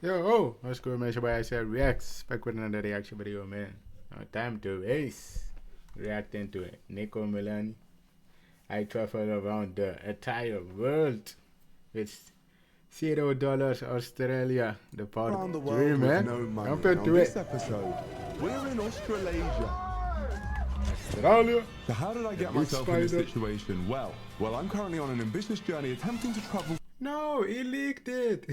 Yo, what's good, man? It's your boy, I said Reacts. Back with another reaction video, man. Time to race. Reacting to it. Niko Omilana. I traveled around the entire world with $0 Australia. The part Around the of world dream, man. no money. Compared to this it. episode, we're in Australasia. Australia. So how did I get myself in this situation? Well, I'm currently on an ambitious journey attempting to travel No, he leaked it.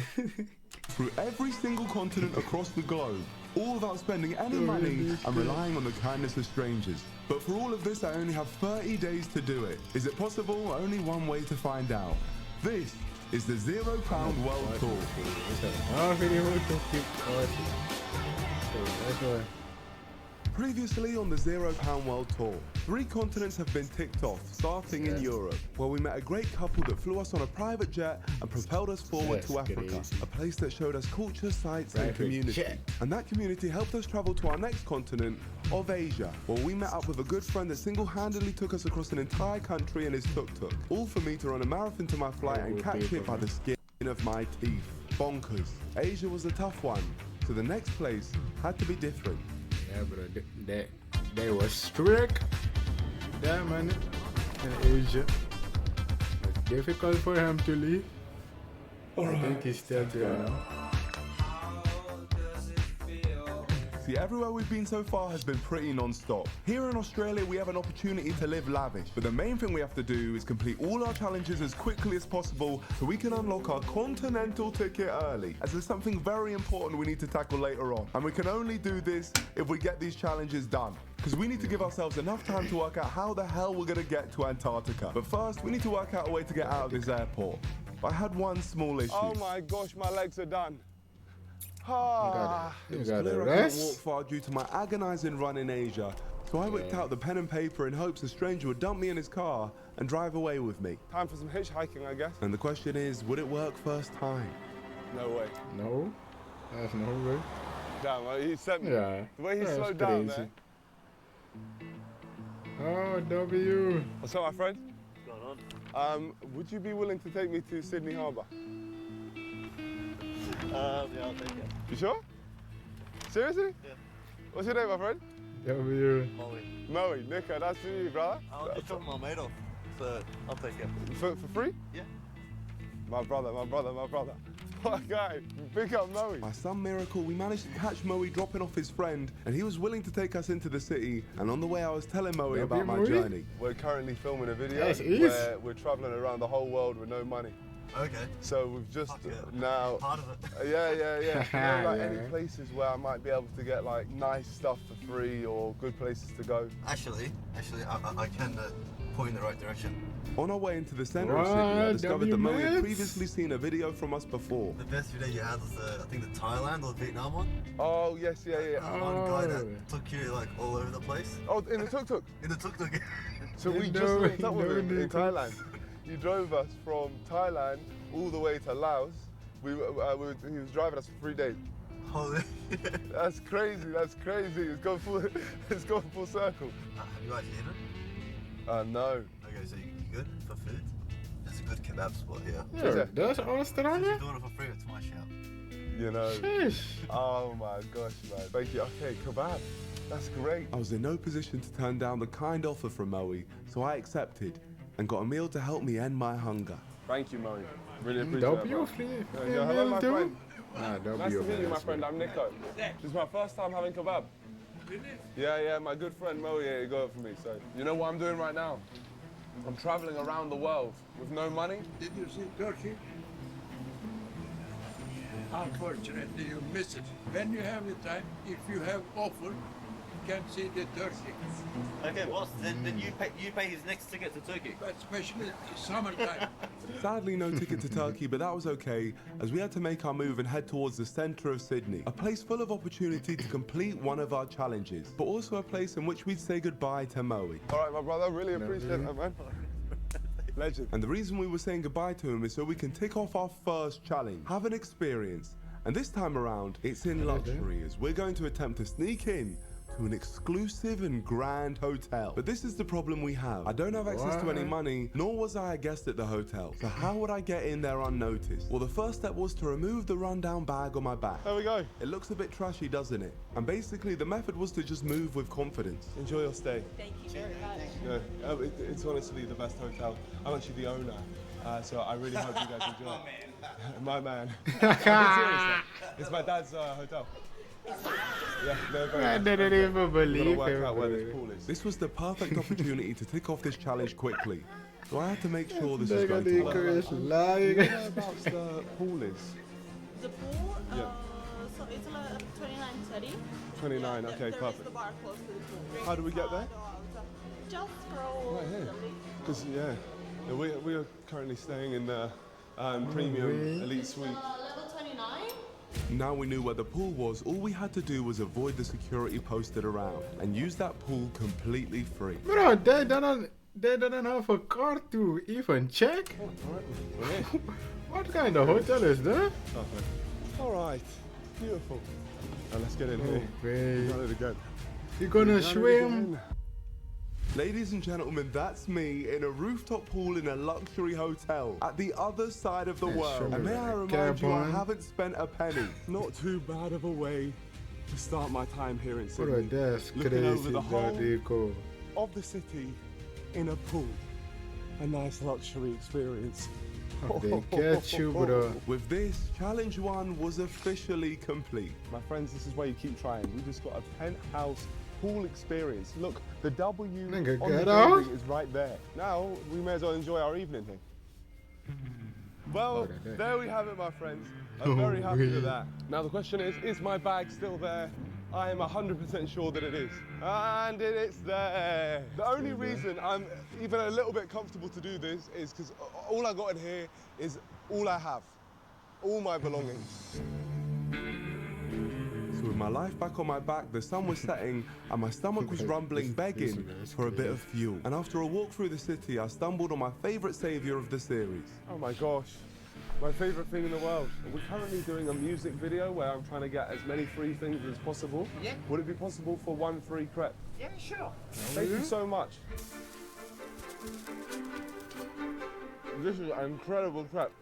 through every single continent across the globe, all without spending any money and relying on the kindness of strangers. But for all of this, I only have 30 days to do it. Is it possible? Only one way to find out. This is the £0 World Tour. Previously on the £0 World Tour, 3 continents have been ticked off, starting in Europe, where we met a great couple that flew us on a private jet and propelled us forward to Africa, a place that showed us culture, sights and community. And that community helped us travel to our next continent of Asia, where we met up with a good friend that single-handedly took us across an entire country in his tuk-tuk, all for me to run a marathon to my flight and catch it by the skin of my teeth. Bonkers. Asia was a tough one, so the next place had to be different. Yeah, bro, they were strict. That man in Asia. It's difficult for him to leave. I think he's still there now. See, everywhere we've been so far has been pretty non-stop. Here in Australia, we have an opportunity to live lavish, but the main thing we have to do is complete all our challenges as quickly as possible so we can unlock our continental ticket early, as there's something very important we need to tackle later on. And we can only do this if we get these challenges done, because we need to give ourselves enough time to work out how the hell we're gonna get to Antarctica. But first, we need to work out a way to get out of this airport. I had one small issue. Oh my gosh, my legs are done. You got Clear to I couldn't walk rest. far due to my agonizing run in Asia, so I whipped out the pen and paper in hopes a stranger would dump me in his car and drive away with me. Time for some hitchhiking, I guess. And the question is, would it work first time? No way. No, there's no way. Damn, he sent me. Yeah, The way he that's slowed down crazy. there. Oh, W. What's up, my friend? What's going on? Would you be willing to take me to Sydney Harbour? Yeah, I'll take it. You sure? Seriously? Yeah. What's your name, my friend? W. Molly. Moe, Niko, that's for you, brother. I'll just drop my mate off, so I'll take it. For free? Yeah. My brother. What a guy. Big up Moe. By some miracle, we managed to catch Moe dropping off his friend, and he was willing to take us into the city. And on the way, I was telling Moe about my journey. We're currently filming a video Yes, it is. where we're traveling around the whole world with no money. Okay. So we've just Fuck yeah. now. Part of it. Yeah. You know, like Yeah. any places where I might be able to get like nice stuff for free or good places to go. Actually, I can point in the right direction. On our way into the center of Sydney, I What? discovered that Moe had WMX? previously seen a video from us before. The best video you had was I think the Thailand or Vietnam one. Oh yes, yeah. One guy Oh. that took you like all over the place. Oh, in the tuk-tuk. In the tuk-tuk. So we You just know, linked up you with know, him in Nico. Thailand. You drove us from Thailand all the way to Laos. He was driving us for 3 days. Holy. That's crazy. It's gone full circle. Have you actually eaten? No. Okay, so you good for food? There's a good kebab spot here. Yeah, that's Since Australia? you're doing it for free, it's my shout. You know. Sheesh. Oh my gosh, man. Thank you. Okay, kebab. That's great. I was in no position to turn down the kind offer from Moe, so I accepted and got a meal to help me end my hunger. Thank you, Moe. Really appreciate W it. free. Yeah, hello, my friend. Nah, W. Nice to meet you, man. my friend. I'm Niko. This is my first time having kebab. Yeah, my good friend Moe here got it for me. So, you know what I'm doing right now? I'm traveling around the world with no money. Did you see Turkey? Unfortunately, you miss it. When you have the time, if you have offer, you can see the Turkey. Okay, boss. Then you pay his next ticket to Turkey. But especially summertime. Sadly, no ticket to Turkey, but that was okay, as we had to make our move and head towards the centre of Sydney, a place full of opportunity to complete one of our challenges, but also a place in which we'd say goodbye to Moe. All right, my brother. Really appreciate that, man. Legend. And the reason we were saying goodbye to him is so we can tick off our first challenge, have an experience. And this time around, it's in luxury, as we're going to attempt to sneak in to to an exclusive and grand hotel. But this is the problem we have. I don't have access to any money, nor was I a guest at the hotel. So how would I get in there unnoticed? Well, the first step was to remove the rundown bag on my back. There we go. It looks a bit trashy, doesn't it? And basically, the method was to just move with confidence. Enjoy your stay. Thank you very much. Yeah, it's honestly the best hotel. I'm actually the owner, so I really hope you guys enjoy it. My man. I'm being serious, though. It's my dad's hotel. Yeah, no, very I nice. didn't even Gotta believe work out where it. this pool is. This was the perfect opportunity to tick off this challenge quickly. So I had to make sure this was Nigga, going to Niko work. is lying. Whereabouts the pool is? The pool, Yeah. so it's like 29:30. 29, okay, There is perfect. the bar close to the pool. How do we get there? Just scroll. Right here. the link. Because, yeah, we are currently staying in the premium elite suite. Level 29. Now we knew where the pool was, all we had to do was avoid the security posted around and use that pool completely free. Bro, they didn't have a car to even check? What kind of hotel is that? Perfect. All right, beautiful. Now let's get in here. Okay. Run it again. You gonna Run it swim? again. Ladies and gentlemen, that's me in a rooftop pool in a luxury hotel at the other side of the world. And may I remind you, I haven't spent a penny. Not too bad of a way to start my time here in Bro, Sydney. that's Looking crazy, over the bro, whole Niko. of the city in a pool. A nice luxury experience. They get you, bro. With this, challenge 1 was officially complete. My friends, this is where you keep trying. We just got a penthouse pool experience. Look, the W Nigga, on the get out. building is right there. Now, we may as well enjoy our evening here. Well, there we have it, my friends. I'm very happy with that. Now, the question is my bag still there? I am 100% sure that it is. And it's there. The only reason I'm even a little bit comfortable to do this is because all I got in here is all I have. All my belongings. So with my life back on my back, the sun was setting and my stomach was rumbling, begging for a bit of fuel. And after a walk through the city, I stumbled on my favorite savior of the series. Oh my gosh, my favorite thing in the world. We're currently doing a music video where I'm trying to get as many free things as possible. Yeah. Would it be possible for one free crepe? Yeah, sure. Thank you so much. This is an incredible crepe.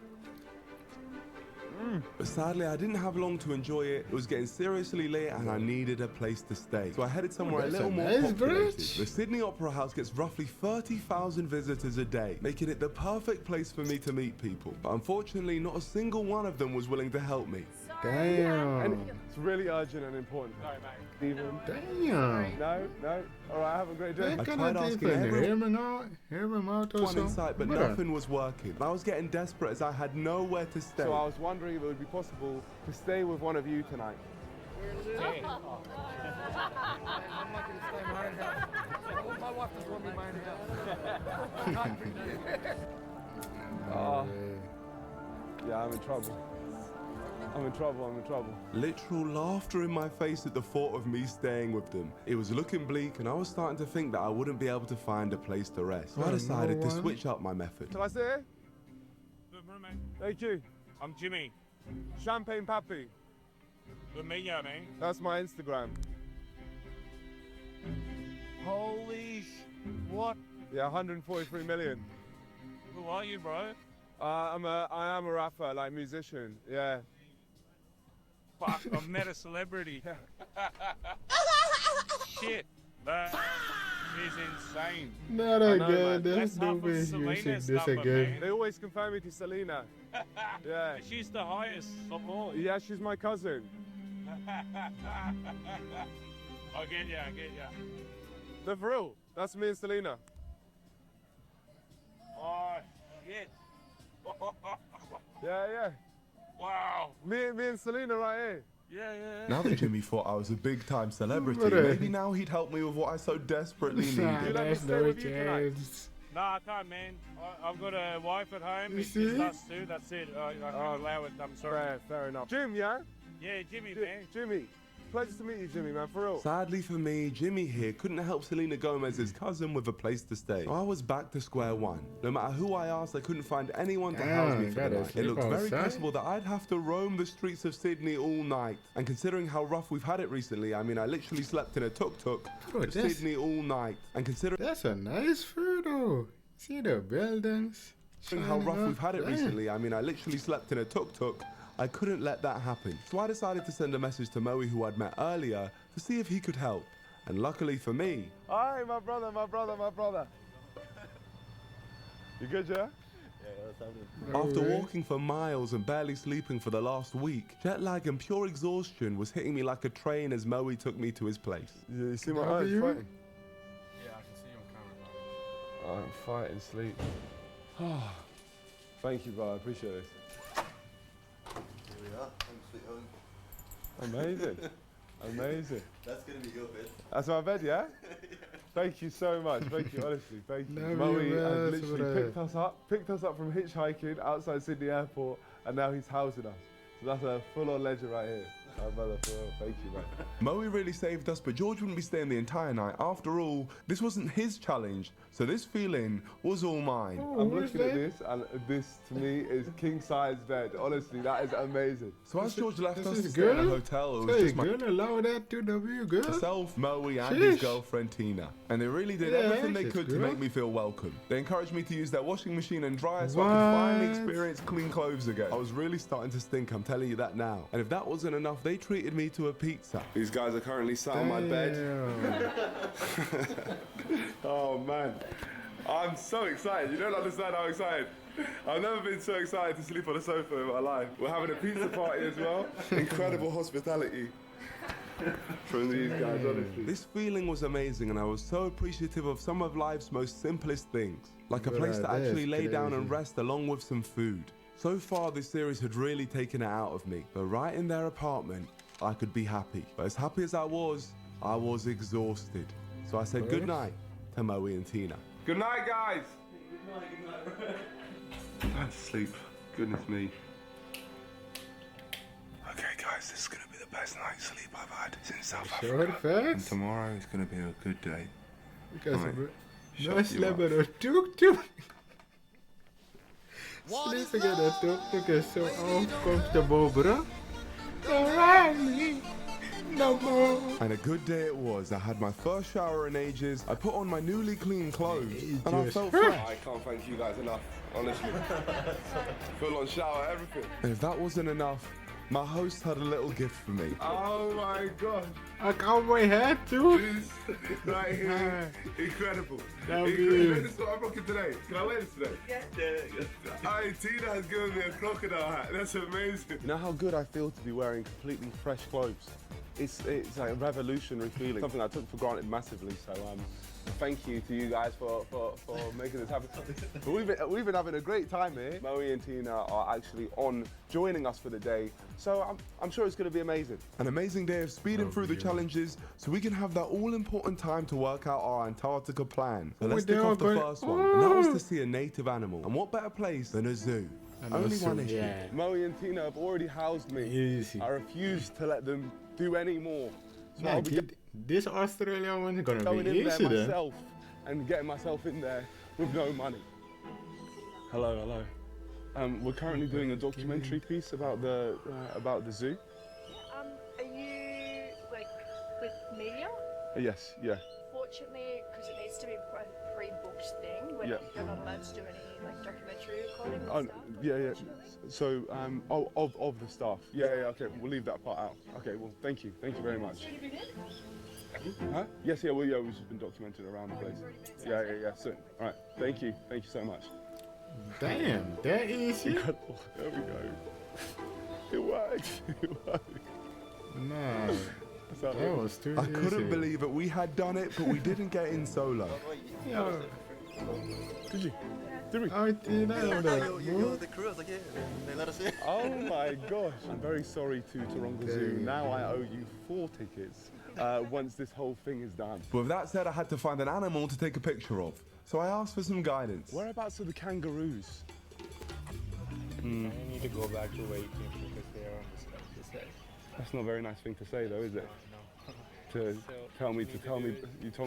But sadly, I didn't have long to enjoy it. It was getting seriously late and I needed a place to stay. So I headed somewhere a that's little a more nice populated. bridge. The Sydney Opera House gets roughly 30,000 visitors a day, making it the perfect place for me to meet people. But unfortunately, not a single one of them was willing to help me. Damn. And it's really urgent and important. Sorry, mate. Steven? Damn. No? All right, have a great day. They I tried couldn't asking even everyone hear him out or in something. sight, but Bruh. nothing was working. I was getting desperate as I had nowhere to stay. So I was wondering if it would be possible to stay with one of you tonight. I'm not going to stay in my own house. My wife doesn't want me in my own house. Yeah, I'm in trouble. I'm in trouble. Literal laughter in my face at the thought of me staying with them. It was looking bleak and I was starting to think that I wouldn't be able to find a place to rest. So I Oh, no decided to one? switch up my method. Shall I sit here? Good morning. Thank you. I'm Jimmy. Champagne Pappy. Good meeting you, man. That's my Instagram. Holy what? Yeah, 143 million. Who are you, bro? I am a rapper, like musician. Yeah. Fuck, I've met a celebrity. Shit, that is insane. Not know, again. man. That's That's no half way of you Selena's should this number, again. man. They always compare me to Selena. Yeah. She's the highest of all. Yeah, she's my cousin. I get ya. The for real. That's me and Selena. Oh, shit. Yeah. Wow. Me and Selena right here. Yeah. Now that Jimmy thought I was a big time celebrity, Brother. maybe now he'd help me with what I so desperately Nah, needed. let me that's stay no with you tonight? chance. No, I can't, man. I've got a wife at home. You It's see? just us two. That's it. I can't allow it. I'm sorry. Fair enough. Jim, yeah? Yeah, Jimmy, man. Jimmy. Pleasure to meet you, Jimmy, man, for real. Sadly for me, Jimmy here couldn't help Selena Gomez's cousin with a place to stay. So I was back to square one. No matter who I asked, I couldn't find anyone to house me for the night. It looked very possible that I'd have to roam the streets of Sydney all night. And considering how rough we've had it recently, I mean, I literally slept in a tuk-tuk to Sydney all night. And considering that's a nice photo. See the buildings. How rough we've had it recently, I mean, I literally slept in a tuk-tuk. I couldn't let that happen. So I decided to send a message to Moe, who I'd met earlier, to see if he could help. And luckily for me... Hi, my brother. You good, yeah? After walking for miles and barely sleeping for the last week, jet lag and pure exhaustion was hitting me like a train as Moe took me to his place. You see my eyes fighting? Yeah, I can see you on camera. I'm fighting sleep. Thank you, bro. I appreciate this. Here we are. Home sweet home. Amazing. Amazing. That's going to be your bed. That's my bed, yeah? Thank you so much. Thank you, honestly. Thank you. Love Moe you, has man. literally picked us up from hitchhiking outside Sydney Airport, and now he's housing us. So that's a full-on legend right here. My brother, for real. Thank you, man. Moe really saved us, but George wouldn't be staying the entire night. After all, this wasn't his challenge, so this feeling was all mine. I'm looking at this, and this to me is king-size bed. Honestly, that is amazing. So as George left us to is stay in a good? hotel, it was Hey, just gonna allow that to W girl? myself, Moe, and his girlfriend Tina. And they really did Yeah, everything they she's could to good. make me feel welcome. They encouraged me to use their washing machine and dryer so I could finally What? experience clean clothes again. I was really starting to stink, I'm telling you that now. And if that wasn't enough, they treated me to a pizza. These guys are currently sat on my bed. Oh man, I'm so excited. You don't understand how excited. I've never been so excited to sleep on a sofa in my life. We're having a pizza party as well. Incredible hospitality from these guys, honestly. This feeling was amazing, and I was so appreciative of some of life's most simplest things, like a place to actually lay down and rest along with some food. So far, this series had really taken it out of me, but right in their apartment, I could be happy. But as happy as I was exhausted. So I said good night to Moe and Tina. Good night, guys. Good night. I had to sleep. Goodness me. Okay, guys, this is gonna be the best night's sleep I've had since South Africa. And tomorrow is gonna be a good day. Because Shut no you slept up. in a tuk-tuk. Sleeping in a tuk-tuk is so uncomfortable, bro. Alright, no more. And a good day it was. I had my first shower in ages. I put on my newly clean clothes, and I felt fresh. I can't thank you guys enough, honestly. Full on shower, everything. And if that wasn't enough, my host had a little gift for me. Oh my God. I can't wait head too. This right here, incredible. That'll Incredible. This is what I'm rocking today. Can I wear this today? Yeah. Hey, Tina has given me a crocodile hat. That's amazing. You know how good I feel to be wearing completely fresh clothes? It's like a revolutionary feeling, something I took for granted massively. So thank you to you guys for making this happen. But we've been having a great time here. Moe and Tina are actually on joining us for the day, so I'm sure it's going to be amazing. An amazing day of speeding through the challenges so we can have that all-important time to work out our Antarctica plan. So let's kick off the first one, and that was to see a native animal. And what better place than a zoo? Only one issue. Yeah. Moe and Tina have already housed me. Easy. I refuse to let them do any more. So Nah, I'll be this Australian one is gonna going be in easy there then. myself and getting myself in there with no money. Hello. We're currently doing a documentary piece about the zoo. Are you like with media? Yes, yeah. Fortunately, because it needs to be a pre-booked thing, Yeah. you're not allowed to do any like documentary recording Oh, and stuff. yeah. So, of the staff. Yeah. Okay. We'll leave that part out. Okay. Well, thank you very much. Huh? Yes. Yeah. Well, yeah. We've just been documented around the place. Yeah. So, all right. Thank you so much. Damn, that easy. Incredible. There we go. It worked. Nah, So, that was too I easy. couldn't believe it. We had done it, but we didn't get in solo. Yo, did you? Did we? I did that. You're the crew. I was like, yeah, they let us in. Oh my gosh. I'm very sorry to Taronga Zoo. Now I owe you 4 tickets once this whole thing is done. But with that said, I had to find an animal to take a picture of. So I asked for some guidance. Whereabouts are the kangaroos? I need to go back to waiting because they are on this side. That's not a very nice thing to say, though, is it? To tell me, you told me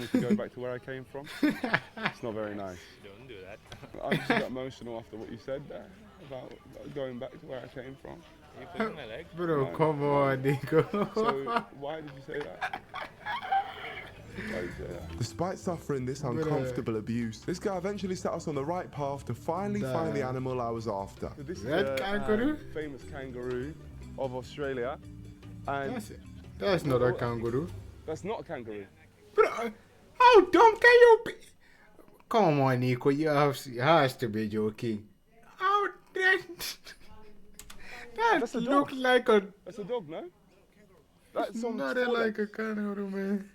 to go back to where I came from? It's not very nice. Don't do that. I just got emotional after what you said there about going back to where I came from. You put my leg? Bro, come on, Niko. So, why did you say that? Despite suffering this uncomfortable abuse, this guy eventually set us on the right path to finally find the animal I was after. So this Red is kangaroo? famous kangaroo of Australia. And that's not a kangaroo. That's not a kangaroo. Bro, how dumb can you be? Come on, Niko, you has to be joking. How that looks like a... That's a dog, no? That's not like a kangaroo, man.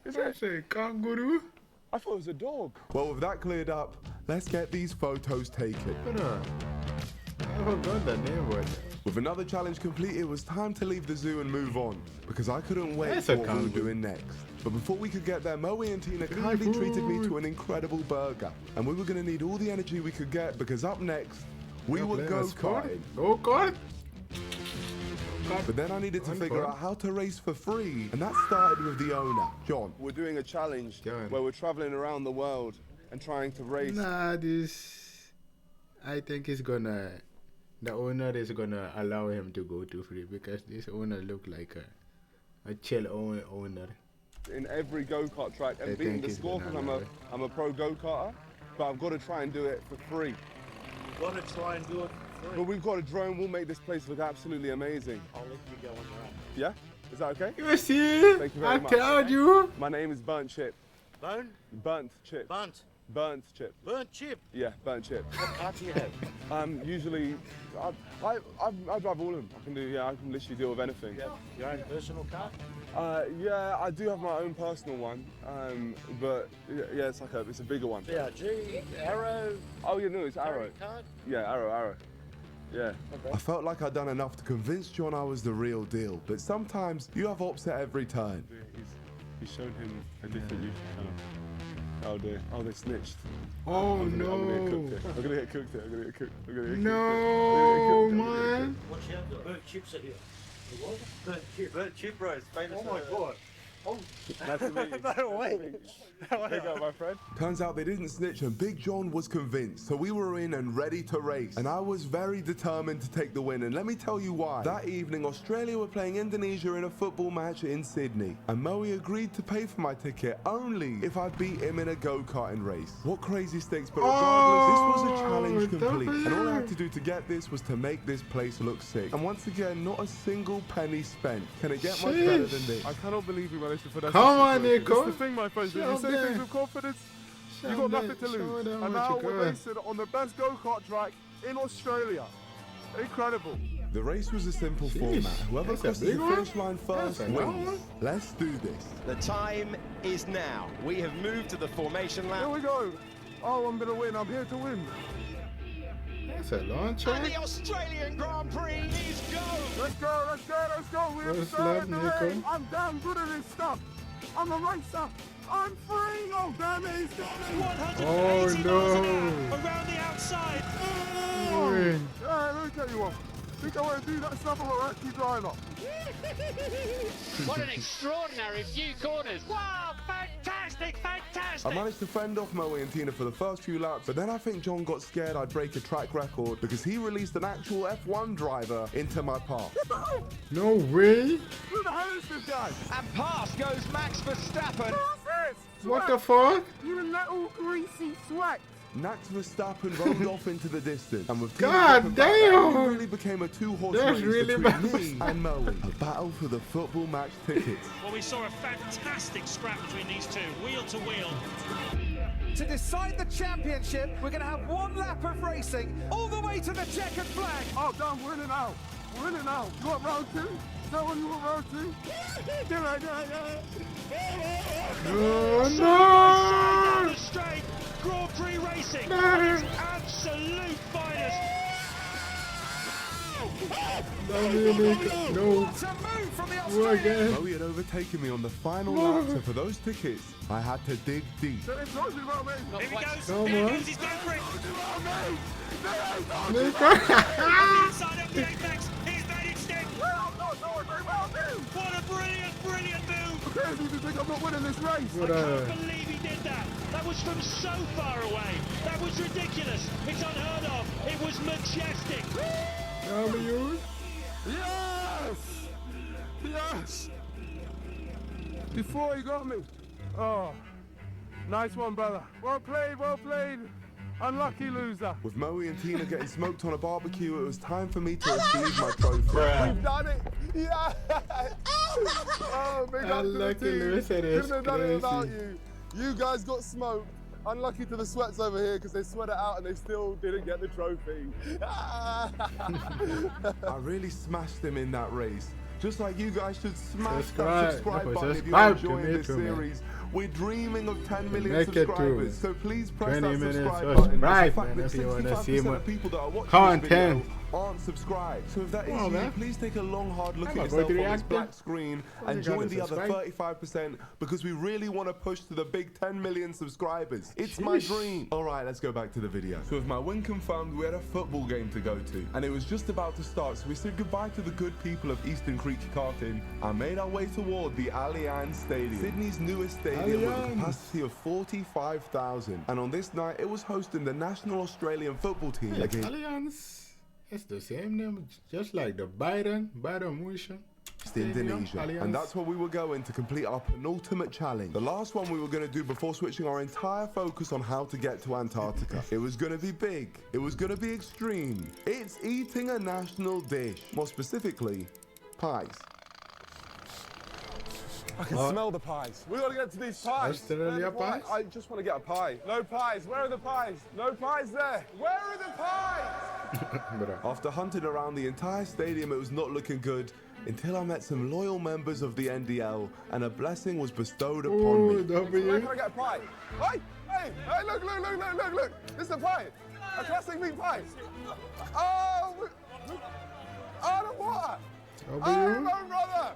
That's a kangaroo. I thought it was a dog. Well, with that cleared up, let's get these photos taken. I forgot the name was it. With another challenge complete, it was time to leave the zoo and move on, because I couldn't wait for what we were doing next. But before we could get there, Moe and Tina kindly treated me to an incredible burger. And we were going to need all the energy we could get, because up next, we were go-karting. Go-kart? But then I needed to figure out how to race for free, and that started with the owner, John. We're doing a challenge where we're traveling around the world and trying to race. Nah, I think the owner is gonna allow him to go to free, because this owner look like a chill owner. In every go-kart track and beating the score, because I'm a pro go-karter, but I've got to try and do it for free. You've got to try and do it. But we've got a drone, we'll make this place look absolutely amazing. I'll let you go on your own. Yeah? Is that okay? You see? Thank you very much. I told you. My name is Burnt Chip. Bone? Burnt Chip. Bunt. Burnt Chip. Burnt chip. Yeah, Burnt Chip. What car do you have? Usually, I drive all of them. I can literally deal with anything. You have your own personal car? Yeah, I do have my own personal one, but yeah, it's a bigger one. BRG, Arrow. Oh yeah, no, it's Arrow. Card? Yeah, Arrow. Yeah. Okay. I felt like I'd done enough to convince John I was the real deal, but sometimes you have ops at every turn. He's shown him a different YouTube channel. Oh dear. Oh, they snitched. Oh no. I'm gonna get cooked here. No, man. Watch out, the burnt chips are here. What? Burnt chip bro, it's famous. Oh my god. Oh, nice to meet you. No way. There you go, my friend. Turns out they didn't snitch and Big John was convinced, so we were in and ready to race. And I was very determined to take the win, and let me tell you why. That evening, Australia were playing Indonesia in a football match in Sydney, and Moe agreed to pay for my ticket only if I beat him in a go-karting race. What crazy stakes, but regardless, this was a challenge complete, and all I had to do to get this was to make this place look sick. And once again, not a single penny spent. Can it get much better than this? I cannot believe we managed to put that. Come on, Niko. It's the thing, my friends. If you say things with confidence, you got nothing to lose. And now we're racing on the best go-kart track in Australia. Incredible. The race was a simple format. Whoever crosses the finish line first wins. Let's do this. The time is now. We have moved to the formation lap. Here we go. Oh, I'm going to win. I'm here to win. That's a long track. And the Australian Grand Prix is go. Let's go. We have started the race. I'm damn good at this stuff. I'm a racer. I'm free. Oh, damn it. He's got me. 180 miles an hour around the outside. Oh. Yeah, let me tell you what. Think I want to do that stuff on a Ratchy driver. What an extraordinary few corners. Wow, fantastic. I managed to fend off Moe and Tina for the first few laps, but then I think John got scared I'd break a track record because he released an actual F1 driver into my path. No way. Who the hell is this guy? And past goes Max Verstappen. Who's this? What the fuck? You little greasy sweat. Max Verstappen rolled off into the distance, and with God damn! it really became a two-horse race between me and Moe. A battle for the football match tickets. Well, we saw a fantastic scrap between these two, wheel to wheel. To decide the championship, we're going to have one lap of racing all the way to the checkered flag. Oh, damn, we're in it now. We're in it now. You want round two? Is that what you want round two? Oh, Down no! the straight, Grand Prix racing at its absolute finest. No. What a move from the Go Australian. again. Moe had overtaken me on the final lap, so for those tickets, I had to dig deep. Here he goes, Come here he on. goes, he's going for it. Niko. Inside of the Apex, he's made it stick. think I'm not winning this race? I can't believe he did that. That was from so far away. That was ridiculous. It's unheard of. It was majestic. Yes! Yes! Before he got me. Oh, nice one, brother. Well played, well played. Unlucky loser. With Moe and Tina getting smoked on a barbecue, it was time for me to receive my trophy. We've done it! Yeah! Oh, big up to the team. Couldn't have done it without you. You guys got smoked. Unlucky to the sweats over here because they sweat it out and they still didn't get the trophy. I really smashed them in that race. Just like you guys should smash that subscribe button if you're enjoying this series. We're dreaming of 10 million subscribers, so please press that subscribe button. The fact that 65% of people that are watching this video aren't subscribed. So if that is you, please take a long, hard look at yourself on this black screen and join the other 35% because we really want to push to the big 10 million subscribers. It's my dream. All right, let's go back to the video. So with my win confirmed, we had a football game to go to, and it was just about to start, so we said goodbye to the good people of Eastern Creek Karting and made our way toward the Allianz Stadium, Sydney's newest stadium with a capacity of 45,000. And on this night, it was hosting the national Australian football team against Allianz. It's the same name, just like the Bayern München. Indonesia. And that's where we were going to complete our penultimate challenge. The last one we were going to do before switching our entire focus on how to get to Antarctica. It was going to be big. It was going to be extreme. It's eating a national dish. More specifically, pies. I can smell the pies. We got to get to these pies. Australia pies? I just want to get a pie. No pies. Where are the pies? No pies there. Where are the pies? After hunting around the entire stadium, it was not looking good until I met some loyal members of the NDL and a blessing was bestowed upon me. Where can I get a pie? Hey, look. This is a pie. A classic meat pie. Oh, the water. Oh, no, brother.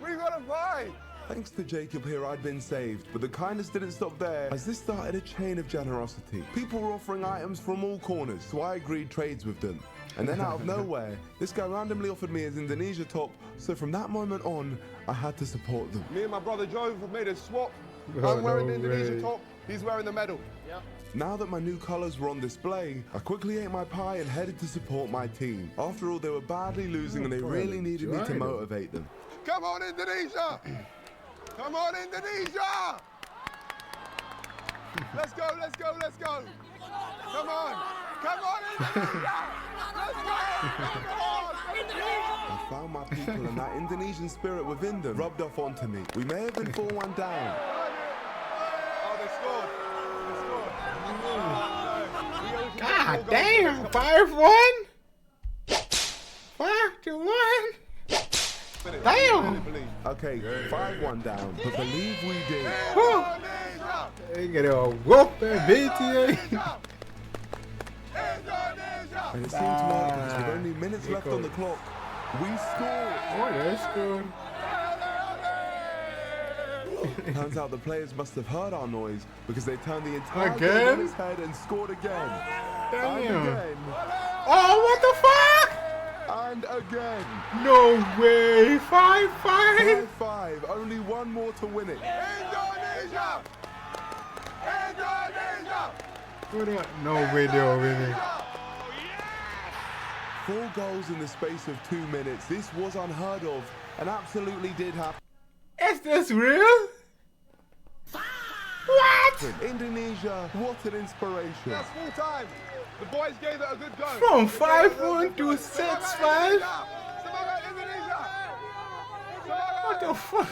We got a pie. Thanks to Jacob here, I'd been saved, but the kindness didn't stop there, as this started a chain of generosity. People were offering items from all corners, so I agreed trades with them. And then out of nowhere, this guy randomly offered me his Indonesia top, so from that moment on, I had to support them. Me and my brother Jove have made a swap. I'm wearing the Indonesia top, he's wearing the medal. Yep. Now that my new colours were on display, I quickly ate my pie and headed to support my team. After all, they were badly losing and they really needed me to motivate them. Come on, Indonesia! Come on, Indonesia! Let's go! Come on, Indonesia! Let's go! I found my people and that Indonesian spirit within them rubbed off onto me. We may have been 4-1 down. Oh, they scored! God damn! 5-1? 5-1? Damn! Okay, 5-1 down, but believe we did. They get a whooping, BTA. And it seemed to work because with only minutes left on the clock, we scored. Oh, that's good. Turns out the players must have heard our noise because they turned the entire game on its head and scored again. Damn. And again. Oh, what the fuck? And again. No way. 5-5. 5-5. Only one more to win it. Indonesia! No video winning. 4 goals in the space of 2 minutes. This was unheard of and absolutely did happen. Is this real? What? Indonesia, what an inspiration. That's full time. The boys gave it a good go. From 5-1 to 6-5? What the fuck?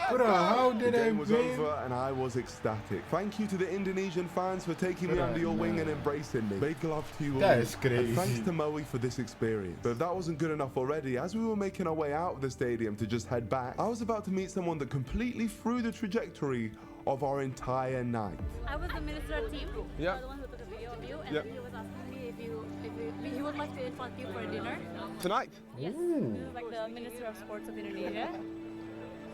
Bro, how did the I game was over and I was ecstatic. Thank you to the Indonesian fans for taking me under your wing and embracing me. Big love to you all. That is crazy. And thanks to Moe for this experience. But if that wasn't good enough already, as we were making our way out of the stadium to just head back, I was about to meet someone that completely threw the trajectory of our entire night. I was the minister team. Yeah. The one who took a video of you, and he was asking me if he would like to invite you for a dinner. Tonight? Yes. He was like the Minister of Sports of Indonesia.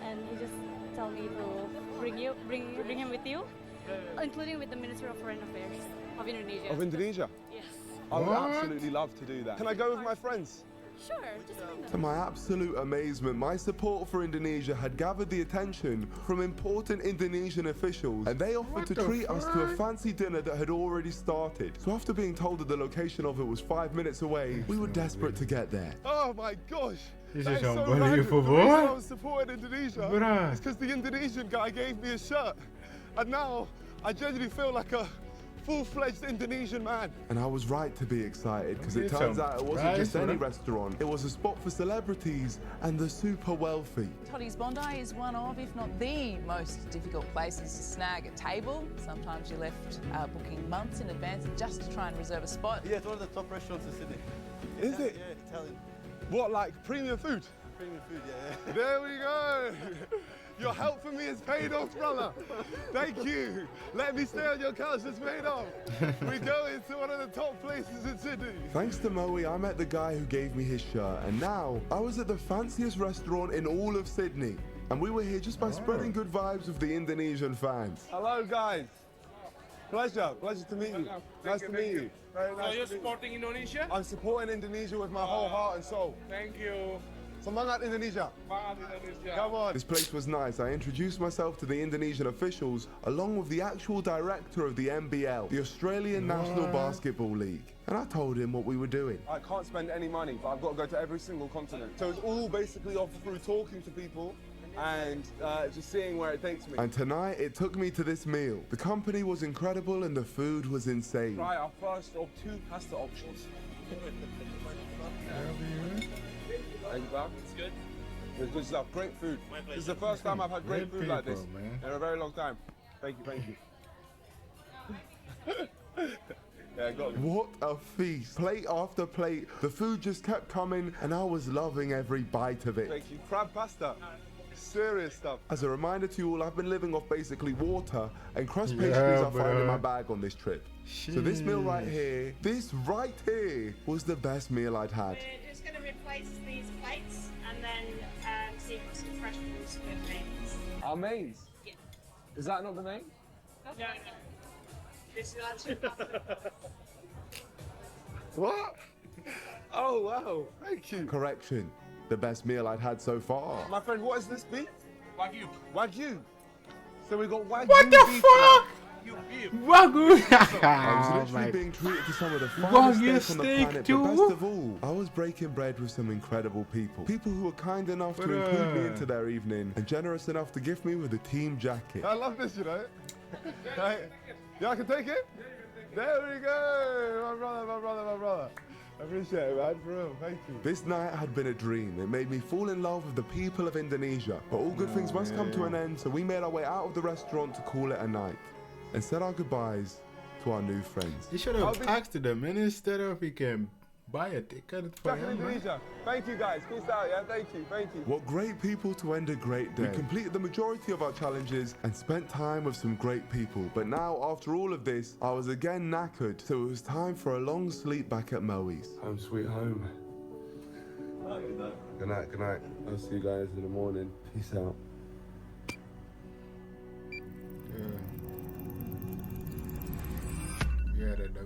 And he just told me to bring him with you, including with the Minister of Foreign Affairs of Indonesia. Of Indonesia? Yes. I would absolutely love to do that. Can I go with my friends? Sure, just bring them. To my absolute amazement, my support for Indonesia had gathered the attention from important Indonesian officials, and they offered to treat us to a fancy dinner that had already started. So after being told that the location of it was 5 minutes away, we were desperate to get there. Oh my gosh! This That is so unbelievable, random. The boy. reason I was supporting Indonesia Bruh. is because the Indonesian guy gave me a shirt, and now I genuinely feel like a full-fledged Indonesian man. And I was right to be excited, because it Need turns some out it wasn't just rice, any bruh. restaurant. It was a spot for celebrities and the super wealthy. Toddy's Bondi is one of, if not the most difficult places to snag a table. Sometimes you're left booking months in advance just to try and reserve a spot. Yeah, it's one of the top restaurants in Sydney. Is it? Yeah, Italian. What, like premium food? Premium food, yeah. There we go. Your help for me has paid off, brother. Thank you. Let me stay on your couch, it's paid off. We go into one of the top places in Sydney. Thanks to Moe, I met the guy who gave me his shirt, and now I was at the fanciest restaurant in all of Sydney. And we were here just by spreading good vibes with the Indonesian fans. Hello, guys. Pleasure to meet you. Nice to meet you. Very nice. So you're supporting Indonesia? I'm supporting Indonesia with my whole heart and soul. Thank you. Semangat Indonesia. Semangat Indonesia. Come on. This place was nice. I introduced myself to the Indonesian officials along with the actual director of the NBL, the Australian National Basketball League. And I told him what we were doing. I can't spend any money, but I've got to go to every single continent. So it's all basically off through talking to people and just seeing where it takes me. And tonight, it took me to this meal. The company was incredible and the food was insane. Try our first of 2 pasta options. Thank you, Bob. It's good. It's good stuff. Great food. This is the first time I've had great food like this in a very long time. Thank you. Yeah, got it. What a feast. Plate after plate. The food just kept coming and I was loving every bite of it. Thank you. Crab pasta. Serious stuff. As a reminder to you all, I've been living off basically water and crust pastries I find in my bag on this trip. So this meal right here, was the best meal I'd had. We're just going to replace these plates and then see if some fresh foods with mains. Our mains? Yeah. Is that not the main? No. This is actually pasta. What? Oh, wow. Thank you. Correction. The best meal I'd had so far. My friend, what is this beef? Wagyu. Wagyu. So we got Wagyu. What the beef fuck? I Wagyu. was literally being treated to some of the finest steak on the planet, too. but best of all, I was breaking bread with some incredible people. People who were kind enough to include me into their evening and generous enough to gift me with a team jacket. I love this, you know. Yeah, I can take it? There we go. My brother. I appreciate it, man. For real, thank you. This night had been a dream. It made me fall in love with the people of Indonesia. But all good things must come to an end, so we made our way out of the restaurant to call it a night and said our goodbyes to our new friends. You should have asked them instead of he can buy a ticket for Back in him. Indonesia. Thank you, guys. Peace out, yeah? Thank you. What great people to end a great day. We completed the majority of our challenges and spent time with some great people. But now, after all of this, I was again knackered, so it was time for a long sleep back at Moe's. Home sweet home. Good night. I'll see you guys in the morning. Peace out.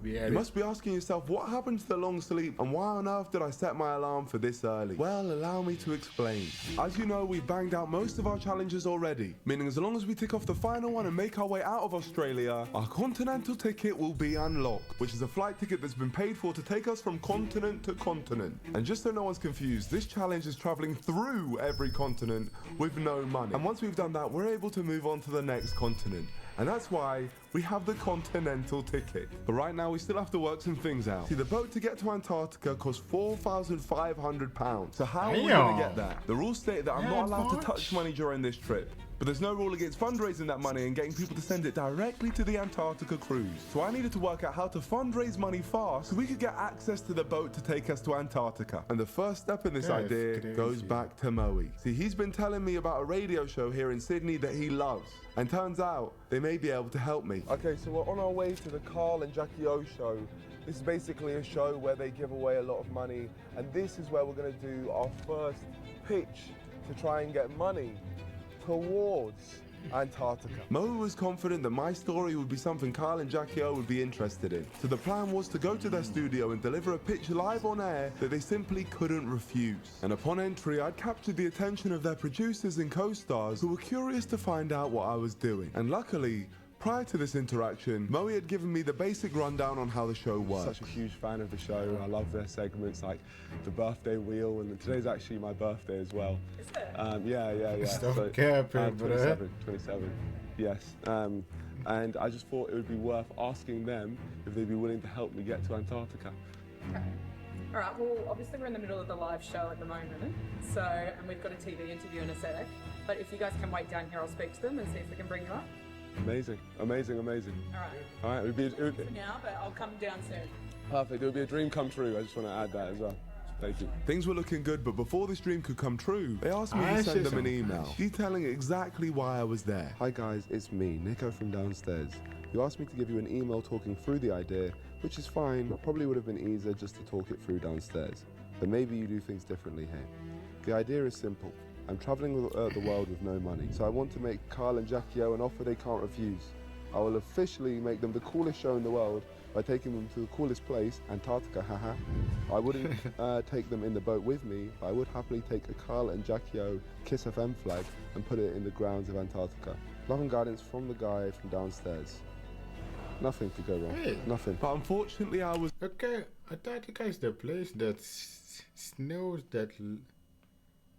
You must be asking yourself, what happened to the long sleep and why on earth did I set my alarm for this early? Well, allow me to explain. As you know, we've banged out most of our challenges already, meaning as long as we tick off the final one and make our way out of Australia, our continental ticket will be unlocked, which is a flight ticket that's been paid for to take us from continent to continent. And just so no one's confused, this challenge is traveling through every continent with no money. And once we've done that, we're able to move on to the next continent. And that's why we have the continental ticket. But right now we still have to work some things out. See, the boat to get to Antarctica costs £4,500. So how are we gonna get that? The rules state that I'm not allowed to touch money during this trip. But there's no rule against fundraising that money and getting people to send it directly to the Antarctica cruise. So I needed to work out how to fundraise money fast so we could get access to the boat to take us to Antarctica. And the first step in this idea goes back to Moe. See, he's been telling me about a radio show here in Sydney that he loves. And turns out they may be able to help me. Okay, so we're on our way to the Carl and Jackie O show. This is basically a show where they give away a lot of money. And this is where we're gonna do our first pitch to try and get money towards Antarctica. Mo was confident that my story would be something Carl and Jackie O would be interested in. So the plan was to go to their studio and deliver a pitch live on air that they simply couldn't refuse. And upon entry, I'd captured the attention of their producers and co-stars who were curious to find out what I was doing. And luckily, prior to this interaction, Moe had given me the basic rundown on how the show worked. Such a huge fan of the show. I love their segments like the birthday wheel, and today's actually my birthday as well. Is it? Yeah. Stop capping, bro. 27, yes. And I just thought it would be worth asking them if they'd be willing to help me get to Antarctica. Okay. All right, well, obviously we're in the middle of the live show at the moment, so, and we've got a TV interview in a sec, but if you guys can wait down here, I'll speak to them and see if we can bring you up. Amazing. All right. All right, it would be For now, but I'll come down soon. perfect. It would be a dream come true. I just want to add that as well. Thank you. Things were looking good, but before this dream could come true, they asked me to send them an email detailing exactly why I was there. Hi guys, it's me, Niko from downstairs. You asked me to give you an email talking through the idea, which is fine, but probably would have been easier just to talk it through downstairs. But maybe you do things differently here. The idea is simple. I'm traveling the world with no money, so I want to make Carl and Jackie O an offer they can't refuse. I will officially make them the coolest show in the world by taking them to the coolest place, Antarctica, haha. I wouldn't take them in the boat with me, but I would happily take a Carl and Jackie O Kiss FM flag and put it in the grounds of Antarctica. Love and guidance from the guy from downstairs. Nothing could go wrong. Hey. Nothing. But unfortunately, I was... Okay, Antarctica is the place that snows, that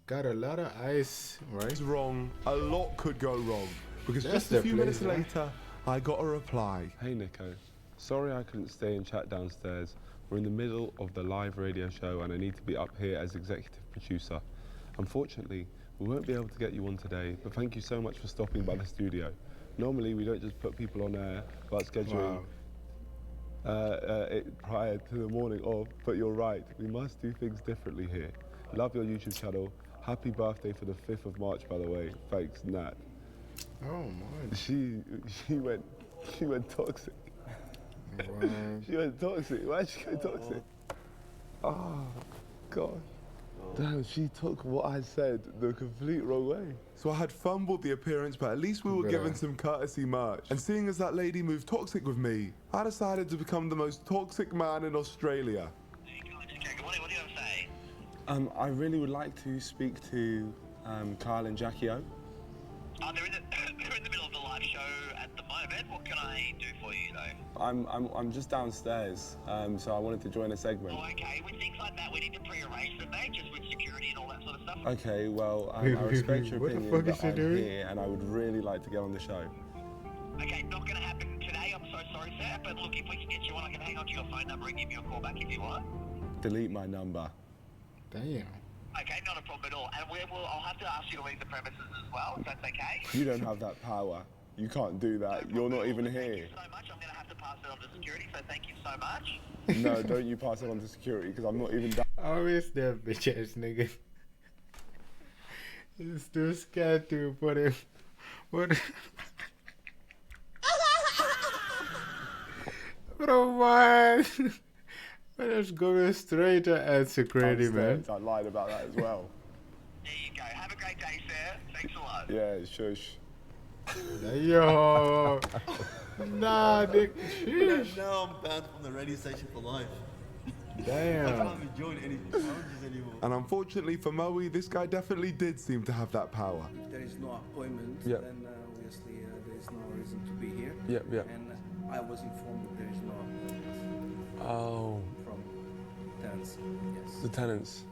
got a lot of ice, right? Wrong. A lot could go wrong. Because That's just a the few place, minutes right? later, I got a reply. Hey Niko, sorry I couldn't stay and chat downstairs. We're in the middle of the live radio show and I need to be up here as executive producer. Unfortunately, we won't be able to get you on today, but thank you so much for stopping by the studio. Normally we don't just put people on air about scheduling it prior to the morning of, but you're right, we must do things differently here. Love your YouTube channel. Happy birthday for the 5th of March, by the way. Thanks, Nat. Oh my. She went toxic. Wow. She went toxic. Why did she go toxic? Oh, God. Damn, she took what I said the complete wrong way. So I had fumbled the appearance, but at least we were given some courtesy merch. And seeing as that lady moved toxic with me, I decided to become the most toxic man in Australia. What do you have to say? I really would like to speak to Carl and Jackie O. Oh, they're in the middle of the live show at the moment. What can I do for you, though? I'm just downstairs, so I wanted to join a segment. Oh, okay. With things like that, we need to pre-arrange them, mate, just with security and all that sort of stuff. Okay, well, I respect your What the opinion, fuck but is she I'm doing? here and I would really like to get on the show. Okay, not going to happen today. I'm so sorry, sir. But look, if we can get you on, I can hang on to your phone number and give you a call back if you want. Delete my number. Damn. Okay, not a problem at all. And I'll have to ask you to leave the premises as well, if that's okay. You don't have that power. You can't do that. You're not even here. Thank you so much. I'm going to have to pass it on to security, so thank you so much. No, don't you pass it on to security, because I'm not even down. Always that bitch ass nigga. He's too scared to put him. What? Bro, what? Man, just going straight at security, man. I lied about that as well. There you go. Have a great day, sir. Thanks a lot. Yeah, shush. Yo. Nah, Nick. Now I'm banned from the radio station for life. Damn. I can't even join any challenges anymore. And unfortunately for Moe, this guy definitely did seem to have that power. If there is no appointment, Yep. then obviously there is no reason to be here. Yep. And I was informed that there is no appointment Oh, from tenants. Yes. the tenants.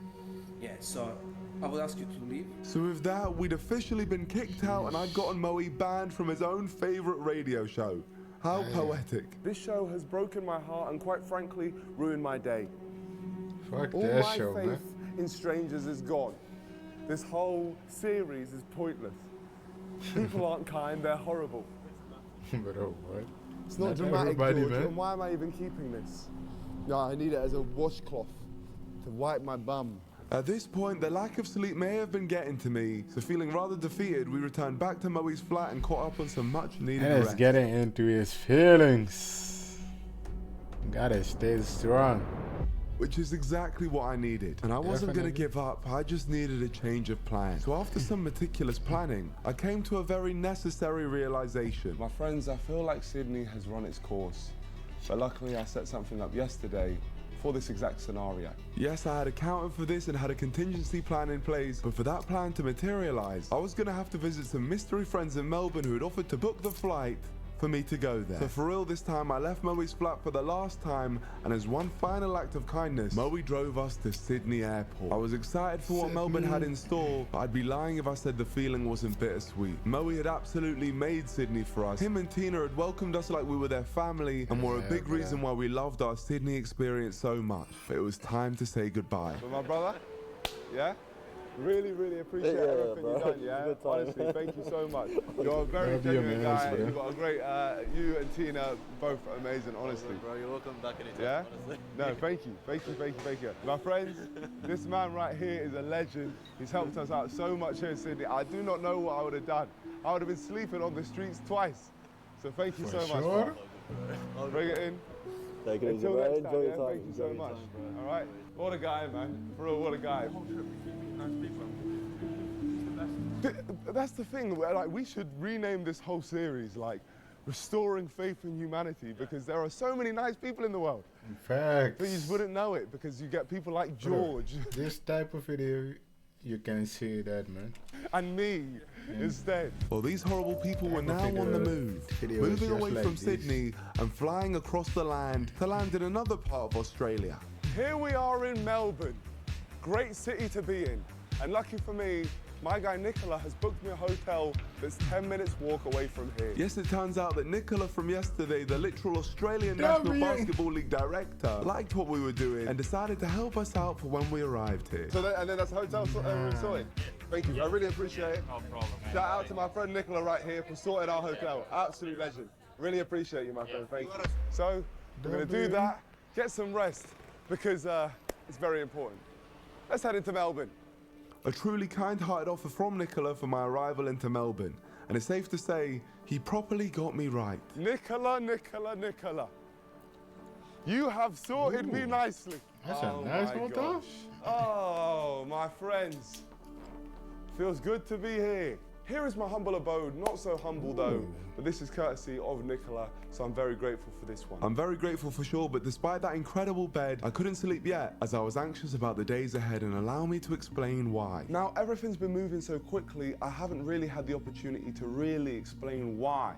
Yeah, so I will ask you to leave. So with that, we'd officially been kicked out and I'd gotten Moe banned from his own favourite radio show. How poetic. This show has broken my heart and quite frankly, ruined my day. Fuck All that my show, faith man. in strangers is gone. This whole series is pointless. People aren't kind, they're horrible. Bro, what? It's not Not dramatic, everybody, George, man. and why am I even keeping this? Yeah, I need it as a washcloth to wipe my bum. At this point, the lack of sleep may have been getting to me, so feeling rather defeated, we returned back to Moe's flat and caught up on some much needed And it's rest. getting into his feelings. Gotta stay strong. which is exactly what I needed. And I wasn't going to give up, I just needed a change of plan. So after some meticulous planning, I came to a very necessary realization. My friends, I feel like Sydney has run its course. But luckily I set something up yesterday for this exact scenario. Yes, I had accounted for this and had a contingency plan in place, but for that plan to materialize, I was going to have to visit some mystery friends in Melbourne who had offered to book the flight for me to go there. So for real this time, I left Moe's flat for the last time, and as one final act of kindness, Moe drove us to Sydney Airport. I was excited for what Melbourne had in store, but I'd be lying if I said the feeling wasn't bittersweet. Moe had absolutely made Sydney for us. Him and Tina had welcomed us like we were their family, and were a big reason why we loved our Sydney experience so much. But it was time to say goodbye. But my brother, yeah? Really, really appreciate everything you've done, yeah? Honestly, thank you so much. You're a very genuine guy. You've got a great, you and Tina, both amazing, honestly. Bro, you're welcome back anytime, yeah? honestly. No, thank you. Thank you, thank you, thank you. My friends, this man right here is a legend. He's helped us out so much here in Sydney. I do not know what I would have done. I would have been sleeping on the streets twice. So thank you so much, bro. Bring it in. Take it easy, Until bro. next Enjoy time, your yeah? time. Thank you so much. All right? What a guy, man. For real, what a guy. That's the thing, like, we should rename this whole series, like, Restoring Faith in Humanity, because there are so many nice people in the world. In fact. But you just wouldn't know it, because you get people like George. This type of video, you can see that, man. And me, instead. Well, these horrible people were now on the move, moving away from Sydney and flying across the land to land in another part of Australia. Here we are in Melbourne. Great city to be in. And lucky for me, my guy Nicola has booked me a hotel that's 10 minutes walk away from here. Yes, it turns out that Nicola from yesterday, the literal Australian National Basketball League director, liked what we were doing and decided to help us out for when we arrived here. So and then that's hotel sorted. Thank you, I really appreciate it. No problem, man. Shout out to my friend Nicola right here for sorting our hotel. Absolute legend. Really appreciate you, my friend, thank you. So, we're gonna do that, get some rest, because it's very important. Let's head into Melbourne. A truly kind-hearted offer from Nicola for my arrival into Melbourne, and it's safe to say he properly got me right. Nicola, you have sorted me nicely. That's a nice hotel. Oh, my friends, feels good to be here. Here is my humble abode, not so humble though, but this is courtesy of Nicola, so I'm very grateful for this one. I'm very grateful for sure, but despite that incredible bed, I couldn't sleep yet, as I was anxious about the days ahead, and allow me to explain why. Now, everything's been moving so quickly, I haven't really had the opportunity to really explain why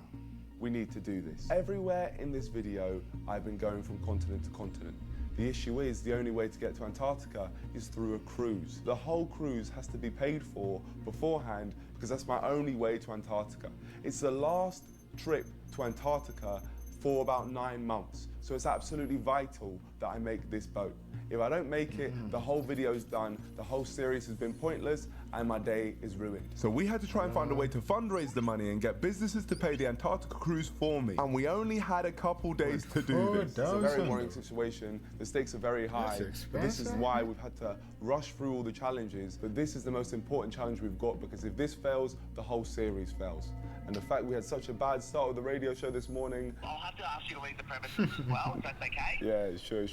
we need to do this. Everywhere in this video, I've been going from continent to continent. The issue is the only way to get to Antarctica is through a cruise. The whole cruise has to be paid for beforehand because that's my only way to Antarctica. It's the last trip to Antarctica for about 9 months. So it's absolutely vital that I make this boat. If I don't make it, the whole video's done, the whole series has been pointless, and my day is ruined. So we had to try and find a way to fundraise the money and get businesses to pay the Antarctica cruise for me. And we only had a couple days to do this. It's a very worrying situation. The stakes are very high. This is why we've had to rush through all the challenges. But this is the most important challenge we've got, because if this fails, the whole series fails. And the fact we had such a bad start with the radio show this morning. I'll have to ask you to leave the premises as well, if that's okay. Yeah, shush.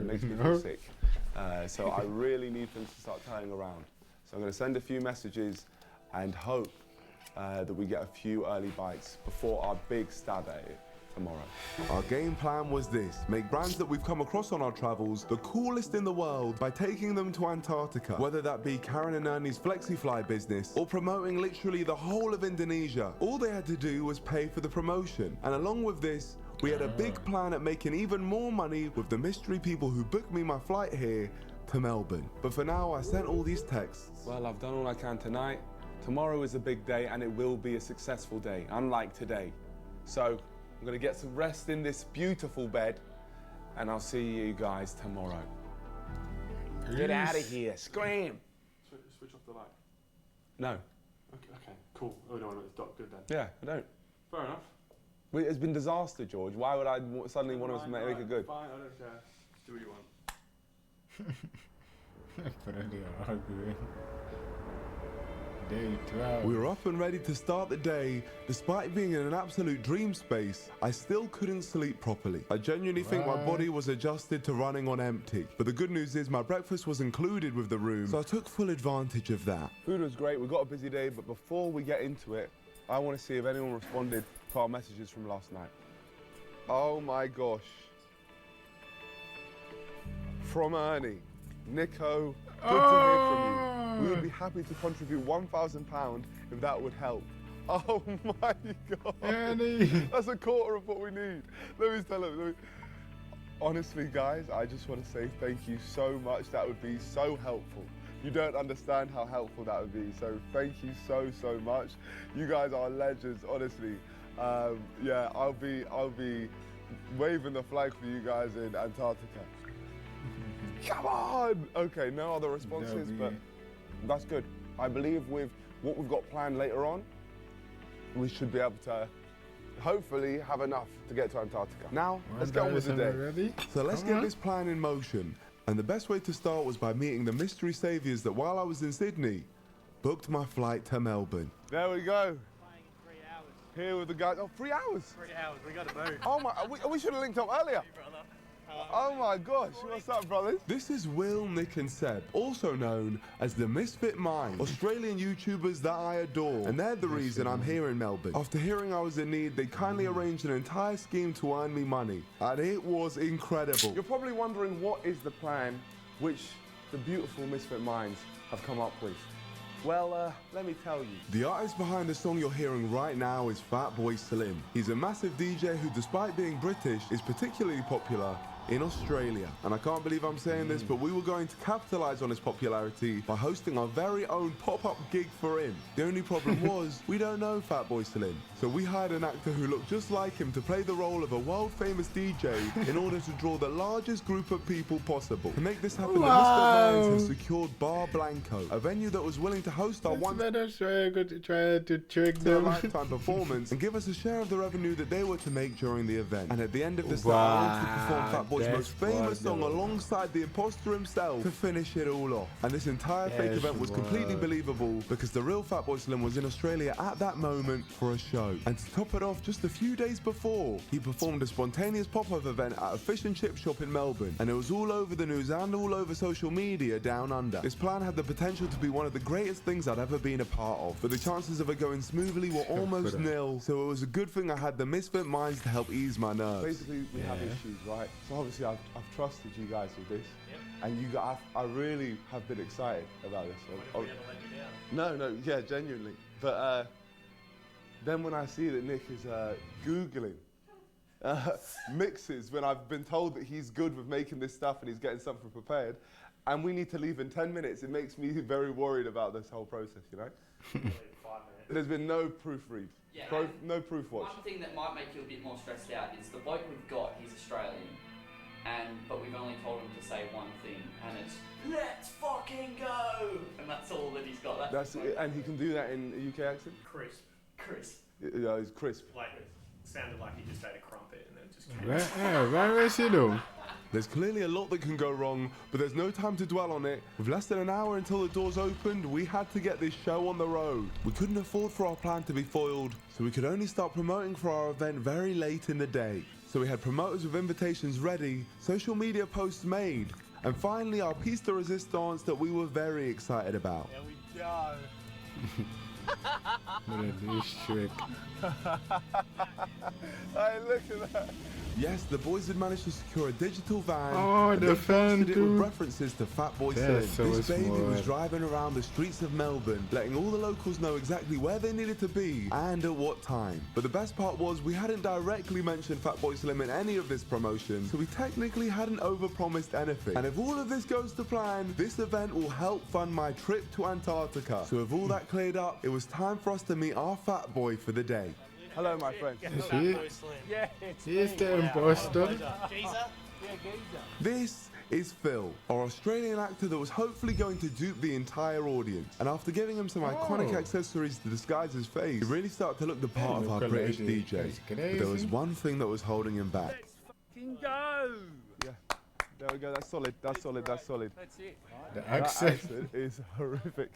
Makes me feel sick. So I really need things to start turning around. So I'm going to send a few messages and hope that we get a few early bites before our big stab at it tomorrow. Our game plan was this: make brands that we've come across on our travels the coolest in the world by taking them to Antarctica, whether that be Karen and Ernie's FlexiFly business or promoting literally the whole of Indonesia. All they had to do was pay for the promotion, and along with this, we had a big plan at making even more money with the mystery people who booked me my flight here to Melbourne. But for now, I sent all these texts. Well, I've done all I can tonight. Tomorrow is a big day, and it will be a successful day, unlike today. So I'm gonna get some rest in this beautiful bed, and I'll see you guys tomorrow. Get out of here, scream! Switch off the light. No. Okay, cool. Oh no, it's dark, good then. Yeah, I don't. Fair enough. It's been disaster, George. Why would I suddenly want to make it good? Fine, I don't care. Just do what you want. Apparently arguing. Day 12. We were up and ready to start the day. Despite being in an absolute dream space, I still couldn't sleep properly. I genuinely think my body was adjusted to running on empty. But the good news is my breakfast was included with the room, so I took full advantage of that. Food was great, we got a busy day, but before we get into it, I want to see if anyone responded to our messages from last night. Oh my gosh. From Ernie. Nico, good to hear from you. We would be happy to contribute £1,000 if that would help. Oh my God. Ernie. That's a quarter of what we need. Let me tell him. Honestly, guys, I just want to say thank you so much. That would be so helpful. You don't understand how helpful that would be. So thank you so much. You guys are legends, honestly. Yeah, I'll be waving the flag for you guys in Antarctica. Come on! Okay, no other responses, but that's good. I believe with what we've got planned later on, we should be able to hopefully have enough to get to Antarctica. Now, let's get on with the day. Ready? So let's get this plan in motion. And the best way to start was by meeting the mystery saviours that while I was in Sydney, booked my flight to Melbourne. There we go. Here with the guys. Oh, 3 hours? 3 hours, we got to move. Oh my, we should have linked up earlier. Oh my gosh, what's up, brothers? This is Will, Nick and Seb, also known as the Misfit Minds, Australian YouTubers that I adore, and they're the reason I'm here in Melbourne. After hearing I was in need, they kindly arranged an entire scheme to earn me money, and it was incredible. You're probably wondering what is the plan which the beautiful Misfit Minds have come up with. Well, let me tell you. The artist behind the song you're hearing right now is Fatboy Slim. He's a massive DJ who, despite being British, is particularly popular in Australia. And I can't believe I'm saying this, but we were going to capitalize on his popularity by hosting our very own pop-up gig for him. The only problem was, we don't know Fatboy Slim. So we hired an actor who looked just like him to play the role of a world-famous DJ in order to draw the largest group of people possible. To make this happen, the Misfit Minds has secured Bar Blanco, a venue that was willing to host our try to trick them. lifetime performance and give us a share of the revenue that they were to make during the event. And at the end of the set, I wanted to perform Fatboy's most famous song alongside the imposter himself to finish it all off. And this entire fake event was completely believable because the real Fatboy Slim was in Australia at that moment for a show. And to top it off, just a few days before, he performed a spontaneous pop-up event at a fish and chip shop in Melbourne. And it was all over the news and all over social media down under. This plan had the potential to be one of the greatest things I'd ever been a part of, but the chances of it going smoothly were almost nil, so it was a good thing I had the Misfit Minds to help ease my nerves. Basically, we have issues, right? So obviously, I've trusted you guys with this, and you guys, I really have been excited about this. No, yeah, genuinely. But then when I see that Nick is Googling mixes, when I've been told that he's good with making this stuff and he's getting something prepared, and we need to leave in 10 minutes, it makes me very worried about this whole process, you know? 5 minutes. There's been no proofread. Yeah, no proof watch. One thing that might make you a bit more stressed out is the bloke we've got, he's Australian, but we've only told him to say one thing, and it's, let's fucking go! And that's all that he's got. That's it, and he can do that in a UK accent? Crisp. Yeah, he's crisp. Like, it sounded like he just ate a crumpet and then just came Where is he though? There's clearly a lot that can go wrong, but there's no time to dwell on it. With less than an hour until the doors opened, we had to get this show on the road. We couldn't afford for our plan to be foiled, so we could only start promoting for our event very late in the day. So we had promoters with invitations ready, social media posts made, and finally our piece de resistance that we were very excited about. Here we go. Look at this trick. Hey, look at that. Yes, the boys had managed to secure a digital van. Oh, and the they fan posted it with references to Fatboy Slim. So this baby smart. was driving around the streets of Melbourne, letting all the locals know exactly where they needed to be and at what time. But the best part was we hadn't directly mentioned Fatboy Slim in any of this promotion, so we technically hadn't overpromised anything. And if all of this goes to plan, this event will help fund my trip to Antarctica. So with all that cleared up, it was time for us to meet our Fatboy for the day. Hello, my friend. Is he? He is the imposter. This is Phil, our Australian actor that was hopefully going to dupe the entire audience. And after giving him some iconic accessories to disguise his face, he really started to look the part of our British DJ. But there was one thing that was holding him back. Fucking go! Yeah, there we go. That's solid. That's solid. That's solid. That's it. The accent is horrific.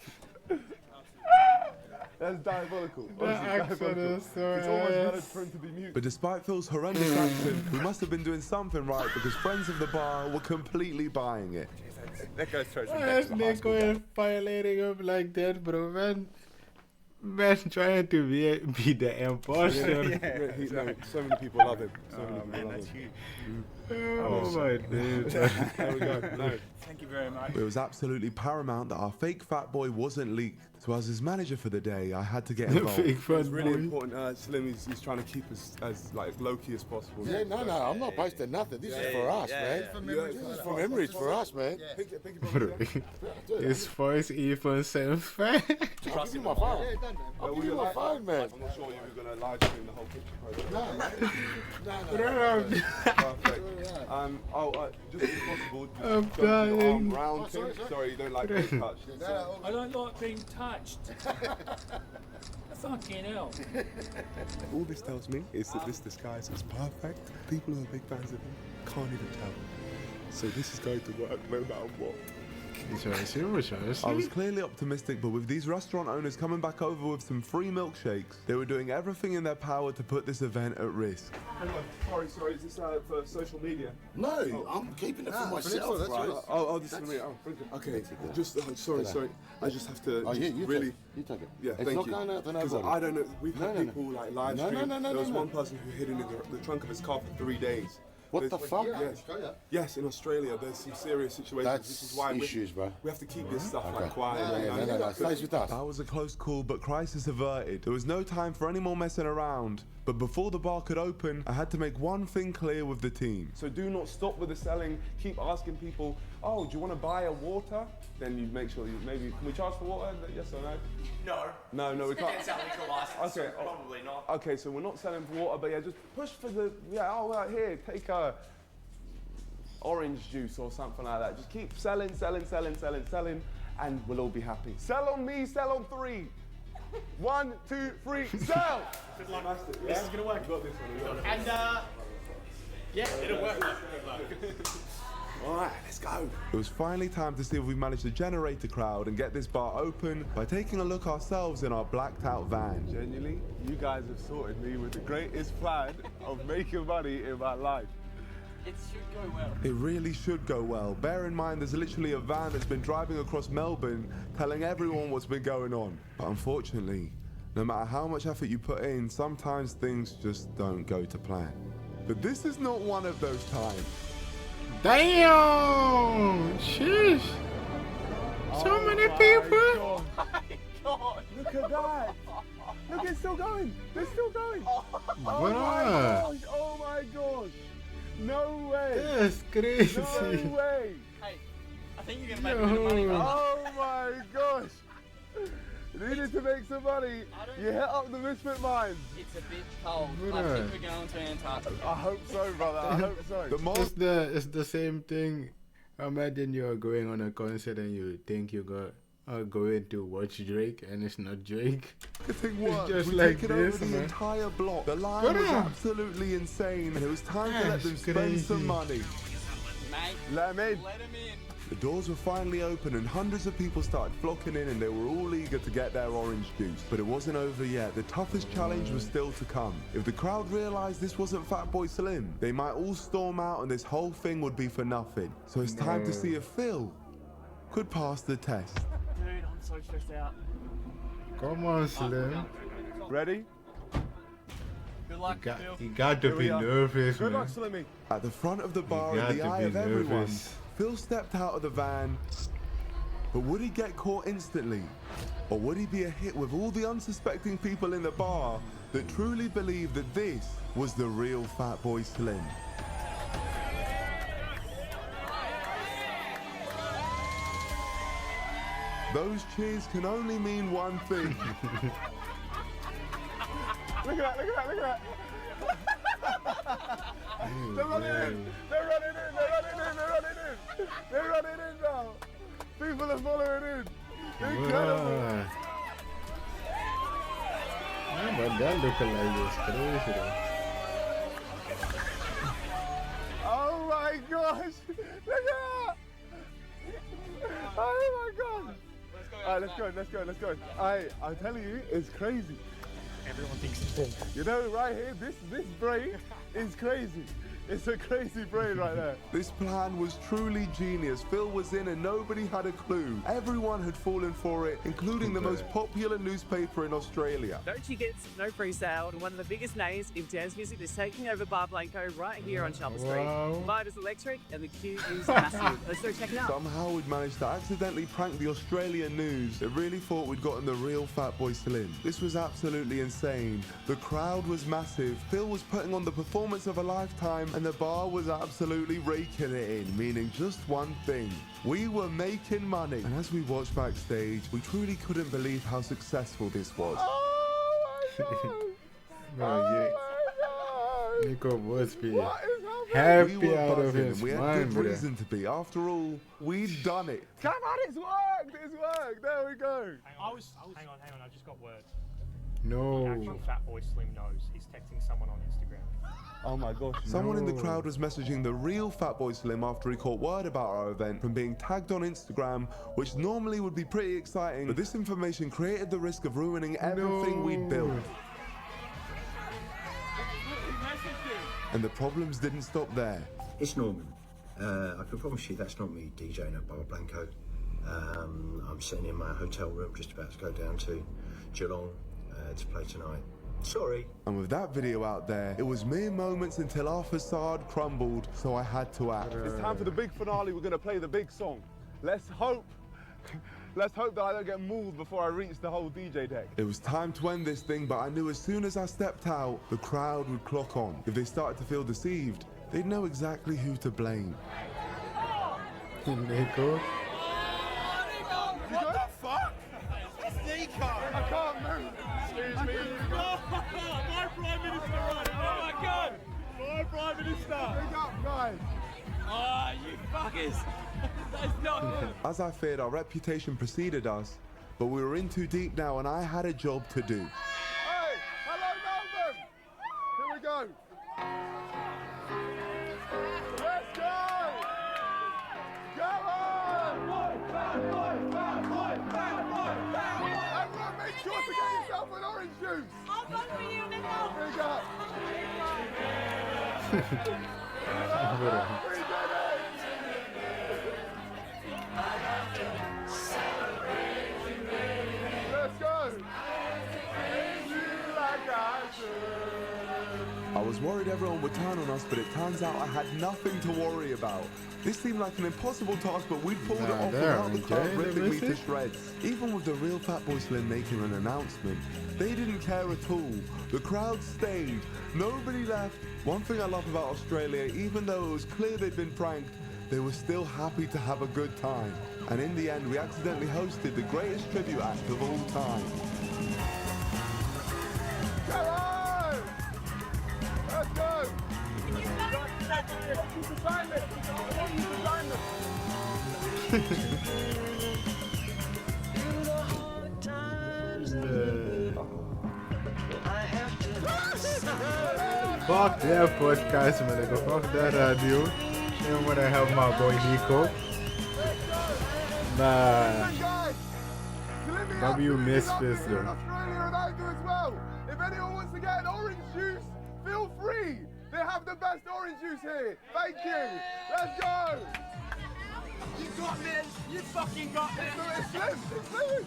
That's diabolical. That Honestly, accent diabolical. is so It's almost ass. better for him to be mute. But despite Phil's horrendous accent, we must have been doing something right because friends of the bar were completely buying it. That goes through Why is Niko is violating him like that, bro? Man trying to be the imposter. So many people love him. So many people love him. Oh my dude. There we go. No. Thank you very much. It was absolutely paramount that our fake fat boy wasn't leaked. So as his manager for the day, I had to get involved. It's really important. Slim, he's trying to keep us as like low-key as possible. Yeah, no, I'm not posting nothing. This is for us, man. This is for memories for us, man. Bro, his voice even sounds fat. I'll give you my phone. I'll give you my phone, man. I'm not sure you were going to live stream the whole picture program. No. Perfect. Just if possible, I'm just jump your arm dying. round him. Sorry, you don't like being touched. I don't like being touched. Fucking hell. All this tells me is that this disguise is perfect. People who are big fans of him can't even tell. So this is going to work no matter what. I was clearly optimistic, but with these restaurant owners coming back over with some free milkshakes, they were doing everything in their power to put this event at risk. Hang on. Sorry, is this for social media? No, I'm keeping it for myself, right? This is for me. Okay, just, sorry. I just have to you really... You take it. Yeah, It's thank not you. going out to 'Cause nobody. I don't know, we've had people like live stream. No, There was one person who hid in the trunk of his car for 3 days. What the fuck? Yes, in Australia, there's some serious situations. That's this is why issues, bro. we have to keep this stuff like Okay. quiet. No, it stays with us. That was a close call, but crisis averted. There was no time for any more messing around. But before the bar could open, I had to make one thing clear with the team. So do not stop with the selling. Keep asking people, oh, do you want to buy a water? Then you make sure can we charge for water? Yes or no? No, we can't. It's a liquor license, Okay, so probably not. Okay, so we're not selling for water, but yeah, just push for the, here, take a orange juice or something like that. Just keep selling, and we'll all be happy. Sell on me, sell on 3. 1, 2, 3, sell! This is gonna work. Got this one. And yeah, it'll work. Alright, let's go. It was finally time to see if we managed to generate a crowd and get this bar open by taking a look ourselves in our blacked out van. Genuinely, you guys have sorted me with the greatest plan of making money in my life. It should go well. It really should go well. Bear in mind there's literally a van that's been driving across Melbourne telling everyone what's been going on. But unfortunately, no matter how much effort you put in, sometimes things just don't go to plan. But this is not one of those times. Damn! Sheesh! So many people! Oh my god! Look at that! Look, it's still going! They're still going! Oh my gosh! Oh my gosh! No way! That's crazy! No way! Hey, I think you're gonna make a bit of money, brother. Oh my gosh! Needed to make some money. You hit up the Misfit Mines. It's a bit cold. I think we're going to Antarctica. I hope so, brother. I hope so. It's the same thing. Imagine you're going on a concert and you think you are going to watch Drake and it's not Drake. The thing It's was, just we'd like taken over this, the man. entire block. The line was absolutely insane, and it was time to let them spend some money. Mate, let them in. Let him in. The doors were finally open and hundreds of people started flocking in and they were all eager to get their orange juice. But it wasn't over yet. The toughest challenge was still to come. If the crowd realized this wasn't Fatboy Slim, they might all storm out and this whole thing would be for nothing. So it's time to see if Phil could pass the test. Dude, I'm so stressed out. Come on, Slim. Ready? Good luck, Phil. You got to be nervous, Good man. luck, Slimmy. At the front of the bar, You in the got to eye be of everyone, nervous. Phil stepped out of the van. But would he get caught instantly? Or would he be a hit with all the unsuspecting people in the bar that truly believed that this was the real Fatboy Slim? Those cheers can only mean one thing. Look at that, look at that, look at that. They're running in, they're running in, they're running in, they're running in. They're running in now. People are following in. Incredible. Yeah, but that looking like this crazy though. Oh my gosh. Look at that. Oh my god. Alright, let's go. I'm telling you, it's crazy. Everyone thinks it's big. You know, right here, this brain is crazy. It's a crazy brain right there. This plan was truly genius. Phil was in and nobody had a clue. Everyone had fallen for it, including the most popular newspaper in Australia. No tickets, no pre-sale, and one of the biggest names in dance music is taking over Bar Blanco right here on Chapel Street. The vibe is electric and the queue is massive. Let's go check it out. Somehow we'd managed to accidentally prank the Australian news. It really thought we'd gotten the real Fatboy Slim. This was absolutely insane. The crowd was massive. Phil was putting on the performance of a lifetime, and the bar was absolutely raking it in, meaning just one thing. We were making money. And as we watched backstage, we truly couldn't believe how successful this was. Niko must be happy out of his we had mind, good reason to be. After all, we'd done it. Come on, it's worked. There we go. Hang on, I just got word. No. The actual Fatboy Slim knows. He's texting someone on Instagram. Oh my gosh. Someone in the crowd was messaging the real Fatboy Slim after he caught word about our event from being tagged on Instagram, which normally would be pretty exciting, but this information created the risk of ruining everything we'd built. And the problems didn't stop there. It's Norman. I can promise you that's not me DJing at Bar Blanco. I'm sitting in my hotel room just about to go down to Geelong to play tonight. Sorry. And with that video out there, it was mere moments until our facade crumbled, so I had to act. It's time for the big finale. We're going to play the big song. Let's hope that I don't get mauled before I reach the whole DJ deck. It was time to end this thing, but I knew as soon as I stepped out, the crowd would clock on. If they started to feel deceived, they'd know exactly who to blame. Niko. What the fuck? It's Niko. I can't move. Excuse me. My Prime Minister, right? Oh my God! My Prime Minister! Big up, guys. Ah, you fuckers! That's not good. As I feared, our reputation preceded us, but we were in too deep now and I had a job to do. Hey, hello Melbourne! Here we go. Let's go! Go on! Everyone make sure to get yourself an orange juice! I'll vote for you, Niko! Big up! We did it! Let's go! I was worried everyone would turn on us, but it turns out I had nothing to worry about. This seemed like an impossible task, but we'd pulled it off without the crowd ripping me to shreds. Even with the real Fatboy Slim making an announcement, they didn't care at all. The crowd stayed. Nobody left. One thing I love about Australia, even though it was clear they'd been pranked, they were still happy to have a good time. And in the end, we accidentally hosted the greatest tribute act of all time. Come on! Let's go! Fuck that podcast, man. Nigga. Fuck that radio. And when I have my boy Niko. Nah. W misfits though. Australia and I do as well. If anyone wants to get an orange juice, feel free. They have the best orange juice here. Thank you. Let's go. You got this. You fucking got this. It's Slim.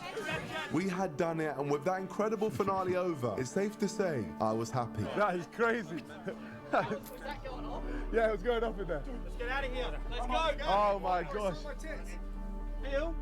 We had done it, and with that incredible finale over, it's safe to say I was happy. That is crazy. Yeah, it was going up in there. Let's get out of here. Let's go. Oh my gosh. Phil?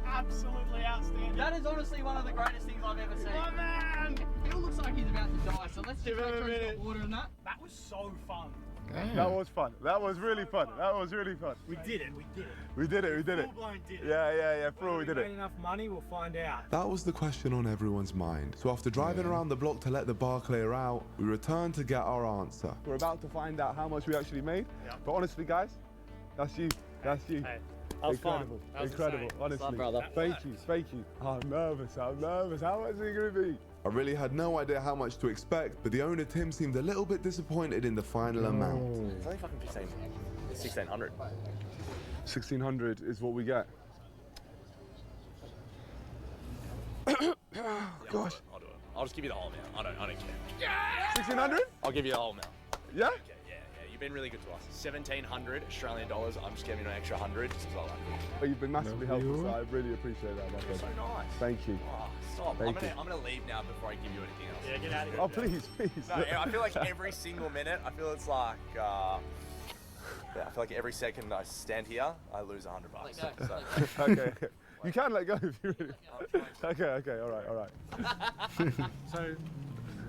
Absolutely outstanding. That is honestly one of the greatest things I've ever seen. Oh man! Phil looks like he's about to die, so let's just make sure he's got water and that. That was so fun. Damn. That was fun. That was really fun. That was really fun. We did it. We did it. We did it. We did it. Full-blown did it. Yeah. For real, we did If we it. made enough money, we'll find out. That was the question on everyone's mind. So after driving around the block to let the bar clear out, we returned to get our answer. We're about to find out how much we actually made. Yeah. But honestly, guys, that's you. That's you. Hey, that was incredible. fun. That was Incredible. insane. Honestly. Love, brother. Thank you. I'm nervous. How much is it going to be? I really had no idea how much to expect, but the owner Tim seemed a little bit disappointed in the final amount. It's only fucking 15. It's 1600. 1600 is what we get. Gosh. I'll do it. I'll just give you the whole amount. I don't care. 1,600? I'll give you the whole amount. Yeah? Yeah. You've been really good to us. 1,700 Australian dollars. I'm just giving you an extra 100 just because I like it. Oh, you've been massively helpful, so I really appreciate that, my friend. So nice. Thank you. Oh, stop. Thank you. I'm gonna leave now before I give you anything else. Yeah, get out of here. Oh, please. No, I feel like every single minute, I feel it's like, I feel like every second I stand here, I lose $100. So. Okay. You can let go if you really. Okay. All right. So,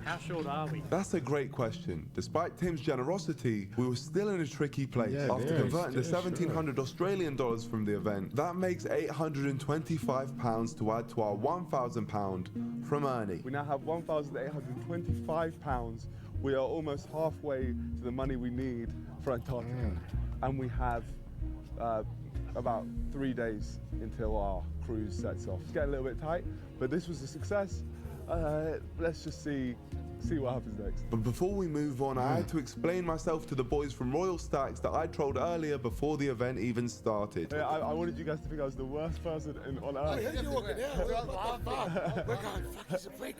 how short are we? That's a great question. Despite Tim's generosity, we were still in a tricky place. Yeah, After yeah, converting the yeah, 1,700 Australian dollars from the event, that makes £825 to add to our £1,000 from Ernie. We now have £1,825. We are almost halfway to the money we need for Antarctica. And we have about 3 days until our cruise sets off. It's getting a little bit tight, but this was a success. Let's just see what happens next. But before we move on, I had to explain myself to the boys from Royal Stacks that I trolled earlier before the event even started. Yeah, I wanted you guys to think I was the worst person on earth. Oh, yeah, you're walking out. We're going, fuck, he's a freak.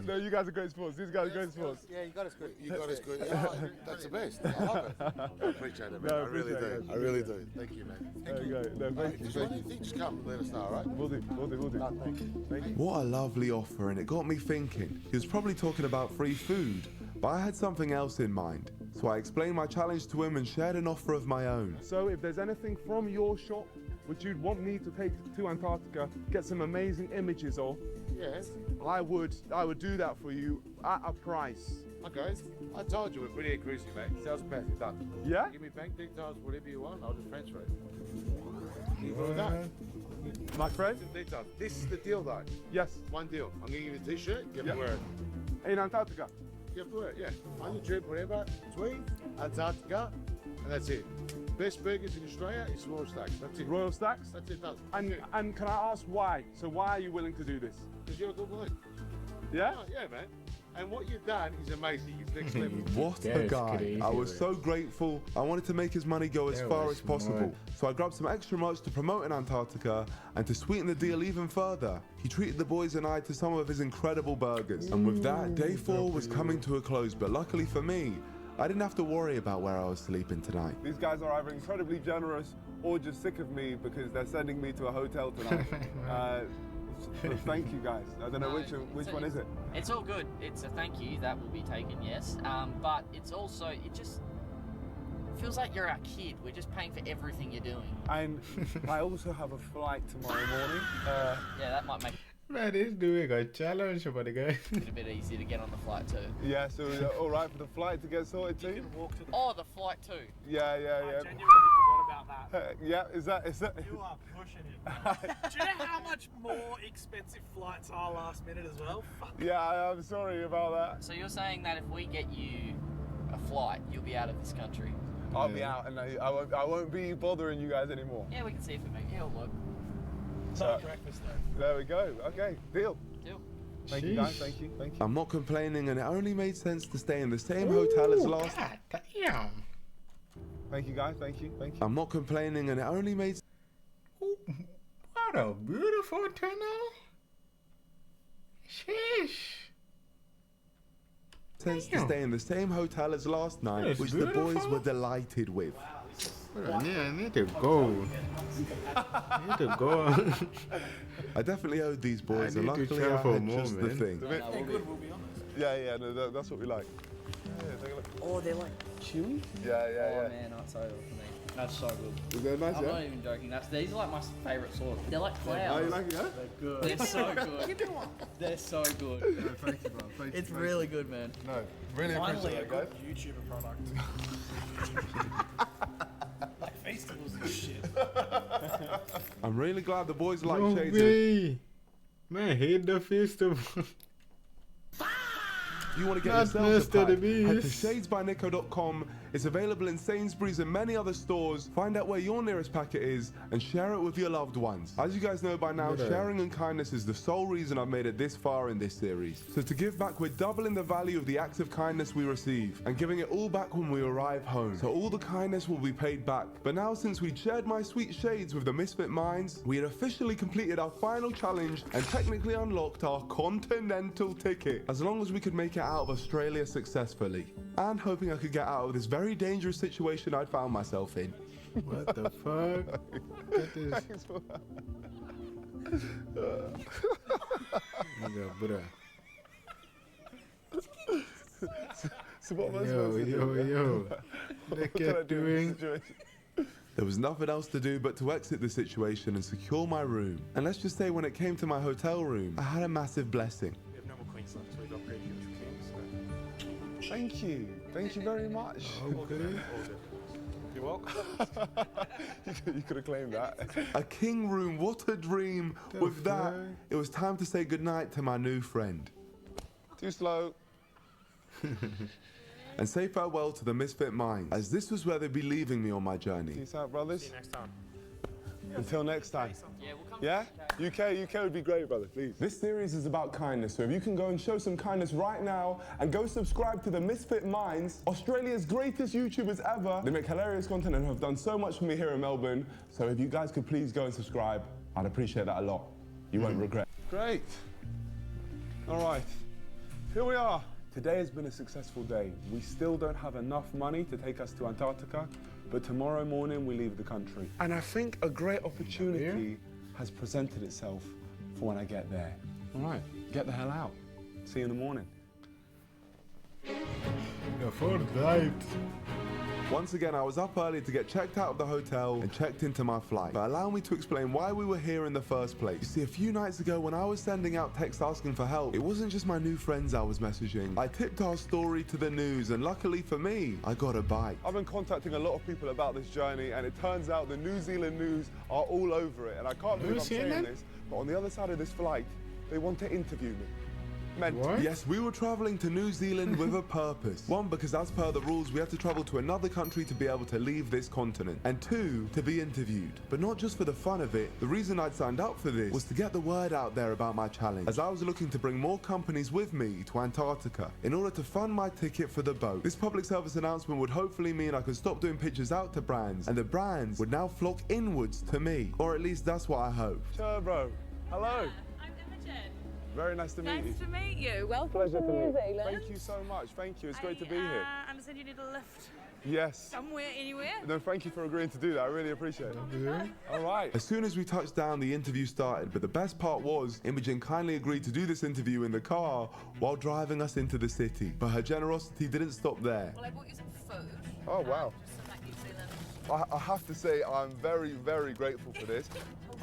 No, you guys are great sports. These guys are great sports. Yeah, you got us good. You got us good. Yeah, that's the best. I love it. I appreciate it, man. No, I really do. appreciate it. I really do. Thank you, man. There you go. No, thank you. If there's anything, just come and let us know, all right? We'll do. Thank you. What a lovely offer, and it got me thinking. He was probably talking about free food, but I had something else in mind. So I explained my challenge to him and shared an offer of my own. So if there's anything from your shop which you'd want me to take to Antarctica, get some amazing images of, Yes. I would do that for you at a price. Okay. I told you we're pretty inclusive, mate. Sales perfect. Done. Yeah? Give me bank details, whatever you want. I'll just transfer it. You go with that? My friend? Some details. This is the deal, though. Yes. One deal. I'm gonna give you a t-shirt. Give me Yeah. word. In Antarctica? Give me word. Yeah. On your trip, whatever. Between Antarctica, and that's it. Best burgers in Australia is Royal Stacks. That's it. Royal Stacks? That's it. Done. And can I ask why? So why are you willing to do this? Because you're a good bloke. Yeah? Oh, yeah, man. And what you've done is amazing. It's next level. What a guy. I was so grateful. I wanted to make his money go as far as possible. So I grabbed some extra merch to promote in Antarctica, and to sweeten the deal even further, he treated the boys and I to some of his incredible burgers. And with that, day 4 was coming to a close, but luckily for me, I didn't have to worry about where I was sleeping tonight. These guys are either incredibly generous or just sick of me because they're sending me to a hotel tonight. So thank you guys. I don't know which one is it. It's all good. It's a thank you that will be taken, yes. But it's also, it just feels like you're our kid. We're just paying for everything you're doing. And I also have a flight tomorrow morning. Yeah, that might make Man, he's doing a challenge for the guy. it a bit easier to get on the flight too. Yeah, so all right for the flight to get sorted too? Oh, the flight too. Yeah. I genuinely forgot about that. Yeah, is that? You are pushing it. Do you know how much more expensive flights are last minute as well? Fuck. Yeah, I'm sorry about that. So you're saying that if we get you a flight, you'll be out of this country? I'll be out, and I won't be bothering you guys anymore. Yeah, we can see if it makes it'll work. So, breakfast though. There we go. Okay, deal. Thank you guys. Thank you. I'm not complaining, and it only made sense to stay in the same hotel as last. Damn. Thank you guys. Thank you. I'm not complaining, and it only made What a beautiful tunnel. Sheesh. sense to stay in the same hotel as last night, It's which the boys beautiful. were delighted with. I need to go. I need to go. I definitely owed these boys, I and need to luckily I travel had more, just the man. thing. Yeah, no, that's what we like. Oh, they're like chewy? Yeah. Oh man, that's over for me. That's so good. Is that nice, I'm yeah? not even joking. These are like my favourite sort. They're like Oh, clouds. you like it, yeah? They're good. They're so good. Give me one. They're so good. Thank you, bro. Thank you. It's really good, man. No, really Finally, appreciate a it, guys. good YouTuber product. Like festivals and shit. I'm really glad the boys like No Shades. way. Man, hate the festival. If you want to get Not yourself a Mr. pack, the head to Beast. shadesbyniko.com. It's available in Sainsbury's and many other stores. Find out where your nearest packet is and share it with your loved ones. As you guys know by now, Yeah. sharing and kindness is the sole reason I've made it this far in this series. So to give back, we're doubling the value of the acts of kindness we receive and giving it all back when we arrive home. So all the kindness will be paid back. But now, since we'd shared my sweet shades with the Misfit Minds, we had officially completed our final challenge and technically unlocked our continental ticket, as long as we could make it out of Australia successfully. And hoping I could get out of this very dangerous situation I'd found myself in. What the fuck? That is... Nigga, bruh. So what am I Yo, supposed to yo, do? yo. What Look can I at do in this doing. situation? There was nothing else to do but to exit the situation and secure my room. And let's just say, when it came to my hotel room, I had a massive blessing. We have no more queens left, so we've upgraded you as a king. Thank you. Thank you very much. Okay. You're welcome. You could have claimed that. A king room, what a dream. With that, it was time to say goodnight to my new friend. Too slow. And say farewell to the Misfit Minds, as this was where they'd be leaving me on my journey. Peace out, brothers. See you next time. Until next time. Yeah, we'll come. Yeah? UK would be great, brother, please. This series is about kindness, so if you can go and show some kindness right now and go subscribe to the Misfit Minds, Australia's greatest YouTubers ever. They make hilarious content and have done so much for me here in Melbourne, so if you guys could please go and subscribe, I'd appreciate that a lot. You won't regret. Great. All right, here we are. Today has been a successful day. We still don't have enough money to take us to Antarctica, but tomorrow morning we leave the country. And I think a great opportunity has presented itself for when I get there. All right, get the hell out. See you in the morning. Once again, I was up early to get checked out of the hotel and checked into my flight. But allow me to explain why we were here in the first place. You see, a few nights ago when I was sending out texts asking for help, it wasn't just my new friends I was messaging. I tipped our story to the news, and luckily for me, I got a bite. I've been contacting a lot of people about this journey, and it turns out the New Zealand news are all over it. And I can't believe I'm saying this, but on the other side of this flight, they want to interview me. What? Yes, we were traveling to New Zealand with a purpose. One, because as per the rules, we had to travel to another country to be able to leave this continent. And two, to be interviewed. But not just for the fun of it. The reason I'd signed up for this was to get the word out there about my challenge, as I was looking to bring more companies with me to Antarctica in order to fund my ticket for the boat. This public service announcement would hopefully mean I could stop doing pictures out to brands, and the brands would now flock inwards to me. Or at least that's what I hoped. Sure, bro. Hello. I'm Imogen. Very nice to meet you. Nice to meet you. Welcome Pleasure to to New meet you. Zealand. Thank you so much. Thank you. It's great to be here. I understand you need a lift Yes. somewhere, anywhere. No, thank you for agreeing to do that. I really appreciate it. All right. As soon as we touched down, the interview started, but the best part was Imogen kindly agreed to do this interview in the car while driving us into the city. But her generosity didn't stop there. Well, I bought you some food. Oh, wow. Just some like New Zealand. I have to say, I'm very, very grateful for this.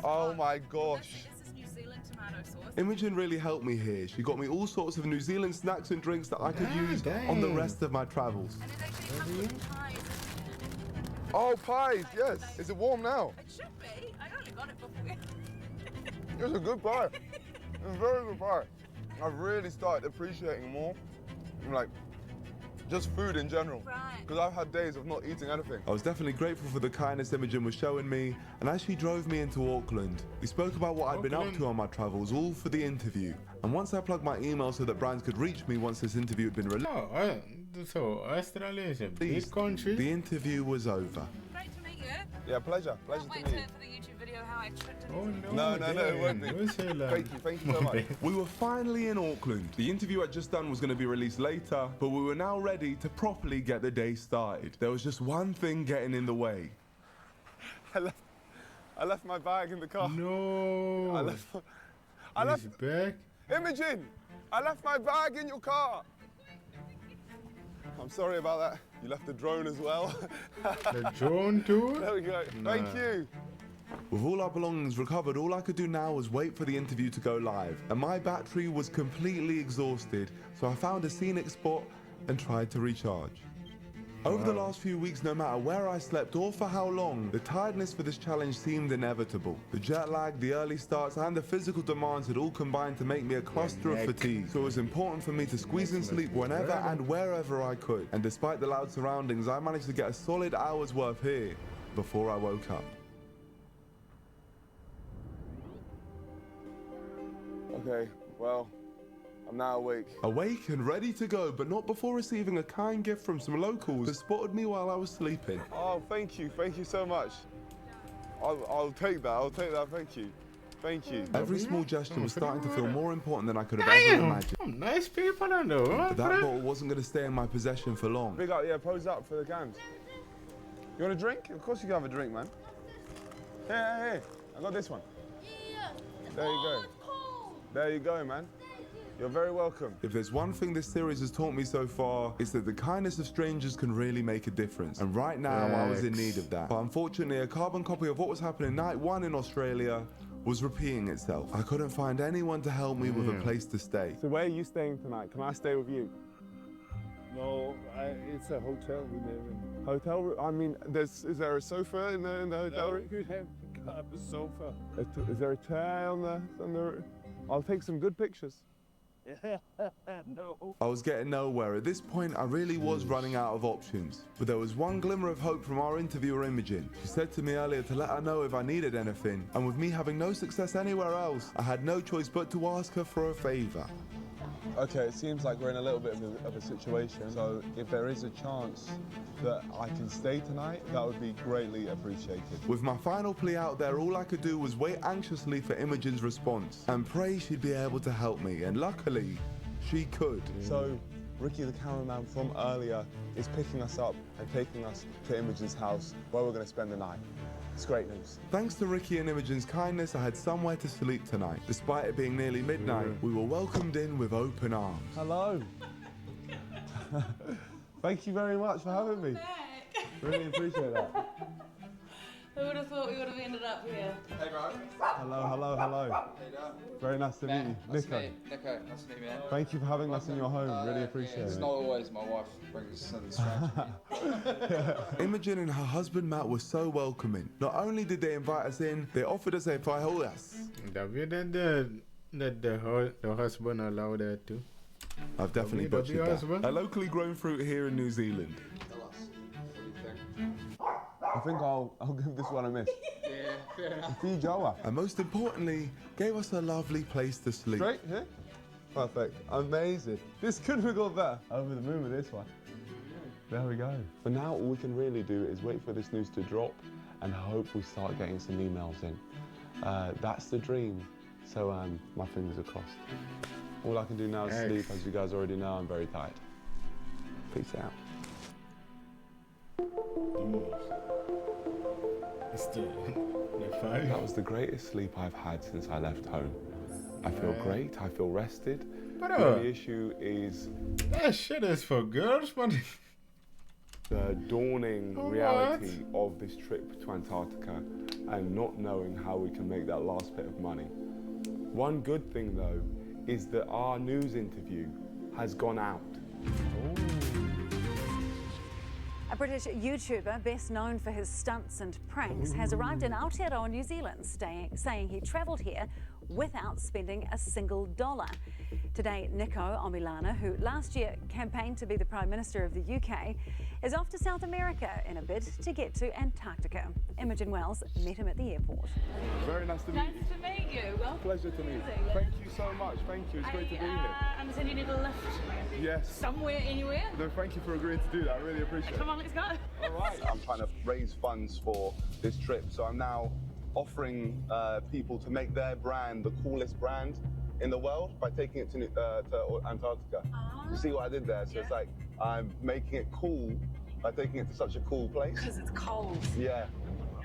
Oh my gosh. This is New Zealand tomato sauce. Imogen really helped me here. She got me all sorts of New Zealand snacks and drinks that I could use on the rest of my travels. And it actually comes with pies. Oh, pies, yes. Is it warm now? It should be. I only got it before. It's a good pie. It's a very good pie. I've really started appreciating more, like, just food in general. Because I've had days of not eating anything. I was definitely grateful for the kindness Imogen was showing me, and as she drove me into Auckland, we spoke about what I'd been up to on my travels, all for the interview. And once I plugged my email so that brands could reach me once this interview had been released, so Australia is a big country. The interview was over. Great to meet you. Yeah, pleasure. Pleasure Can't to wait meet you. for the YouTube video how I tricked it. Oh No, it won't be. Thank you so much. We were finally in Auckland. The interview I'd just done was going to be released later, but we were now ready to properly get the day started. There was just one thing getting in the way. I left my bag in the car. No. I left back. Imogen, I left my bag in your car. I'm sorry about that. You left the drone as well. The drone too? There we go. Nah. Thank you. With all our belongings recovered, all I could do now was wait for the interview to go live. And my battery was completely exhausted, so I found a scenic spot and tried to recharge. Over the last few weeks, no matter where I slept or for how long, the tiredness for this challenge seemed inevitable. The jet lag, the early starts, and the physical demands had all combined to make me a cluster of fatigue. So it was important for me to squeeze in sleep whenever and wherever I could. And despite the loud surroundings, I managed to get a solid hour's worth here before I woke up. Okay, well, I'm now awake. Awake and ready to go, but not before receiving a kind gift from some locals that spotted me while I was sleeping. Oh, thank you so much. I'll take that, thank you. Thank you. Every small gesture was starting to feel more important than I could have ever imagined. Nice people, I know. But that bottle wasn't going to stay in my possession for long. Big up, yeah, pose up for the cams. You want a drink? Of course you can have a drink, man. Hey, I got this one. Yeah. There you go. There you go, man. You're very welcome. If there's one thing this series has taught me so far, it's that the kindness of strangers can really make a difference. And right now, I was in need of that. But unfortunately, a carbon copy of what was happening night one in Australia was repeating itself. I couldn't find anyone to help me with a place to stay. So where are you staying tonight? Can I stay with you? No, it's a hotel we live in. Hotel room? I mean, is there a sofa in the hotel room? You have a sofa. Is there a chair on the room? I'll take some good pictures. No. I was getting nowhere. At this point, I really was running out of options. But there was one glimmer of hope from our interviewer, Imogen. She said to me earlier to let her know if I needed anything. And with me having no success anywhere else, I had no choice but to ask her for a favor. Okay, it seems like we're in a little bit of a situation. So if there is a chance that I can stay tonight, that would be greatly appreciated. With my final plea out there, all I could do was wait anxiously for Imogen's response and pray she'd be able to help me. And luckily, she could. So Ricky, the cameraman from earlier, is picking us up and taking us to Imogen's house where we're going to spend the night. It's great news. Thanks to Ricky and Imogen's kindness, I had somewhere to sleep tonight. Despite it being nearly midnight, we were welcomed in with open arms. Hello. Thank you very much for having me. Really appreciate that. Who would have thought we would have ended up here? Hey, bro. Hello. How you doing? Very nice to meet you. Nice to Nico. meet you. Nico, nice to meet you, man. Thank you for having us in your home. Really appreciate It's it. not always my wife brings something strange. Imogen and her husband Matt were so welcoming. Not only did they invite us in, they offered us a fajitas. That the husband allowed that too. I've definitely butchered that. A locally grown fruit here in New Zealand. Tell us, what do you think? I think I'll give this one a miss. Yeah, fair enough. Joa. And most importantly, gave us a lovely place to sleep. Straight here? Perfect. Amazing. This couldn't have gone better. Over the moon with this one. There we go. For now, all we can really do is wait for this news to drop and hope we start getting some emails in. That's the dream. So my fingers are crossed. All I can do now is sleep. As you guys already know, I'm very tired. Peace out. That was the greatest sleep I've had since I left home. I feel great, I feel rested. But the issue is... That shit is for girls, man. The dawning reality of this trip to Antarctica and not knowing how we can make that last bit of money. One good thing, though, is that our news interview has gone out. A British YouTuber, best known for his stunts and pranks, has arrived in Aotearoa, New Zealand, saying he travelled here without spending a single dollar. Today, Niko Omilana, who last year campaigned to be the Prime Minister of the UK, is off to South America in a bid to get to Antarctica. Imogen Wells met him at the airport. Very nice to meet you. Nice to meet you. Well, Pleasure to meet you. Thank you so much. Thank you. It's great to be here. I understand you need a lift. Yes. Somewhere, anywhere. No, thank you for agreeing to do that. I really appreciate it. Come on, let's go. All right. I'm trying to raise funds for this trip, so I'm now offering people to make their brand the coolest brand in the world by taking it to Antarctica. You see what I did there? So it's like I'm making it cool by taking it to such a cool place. Because it's cold. Yeah.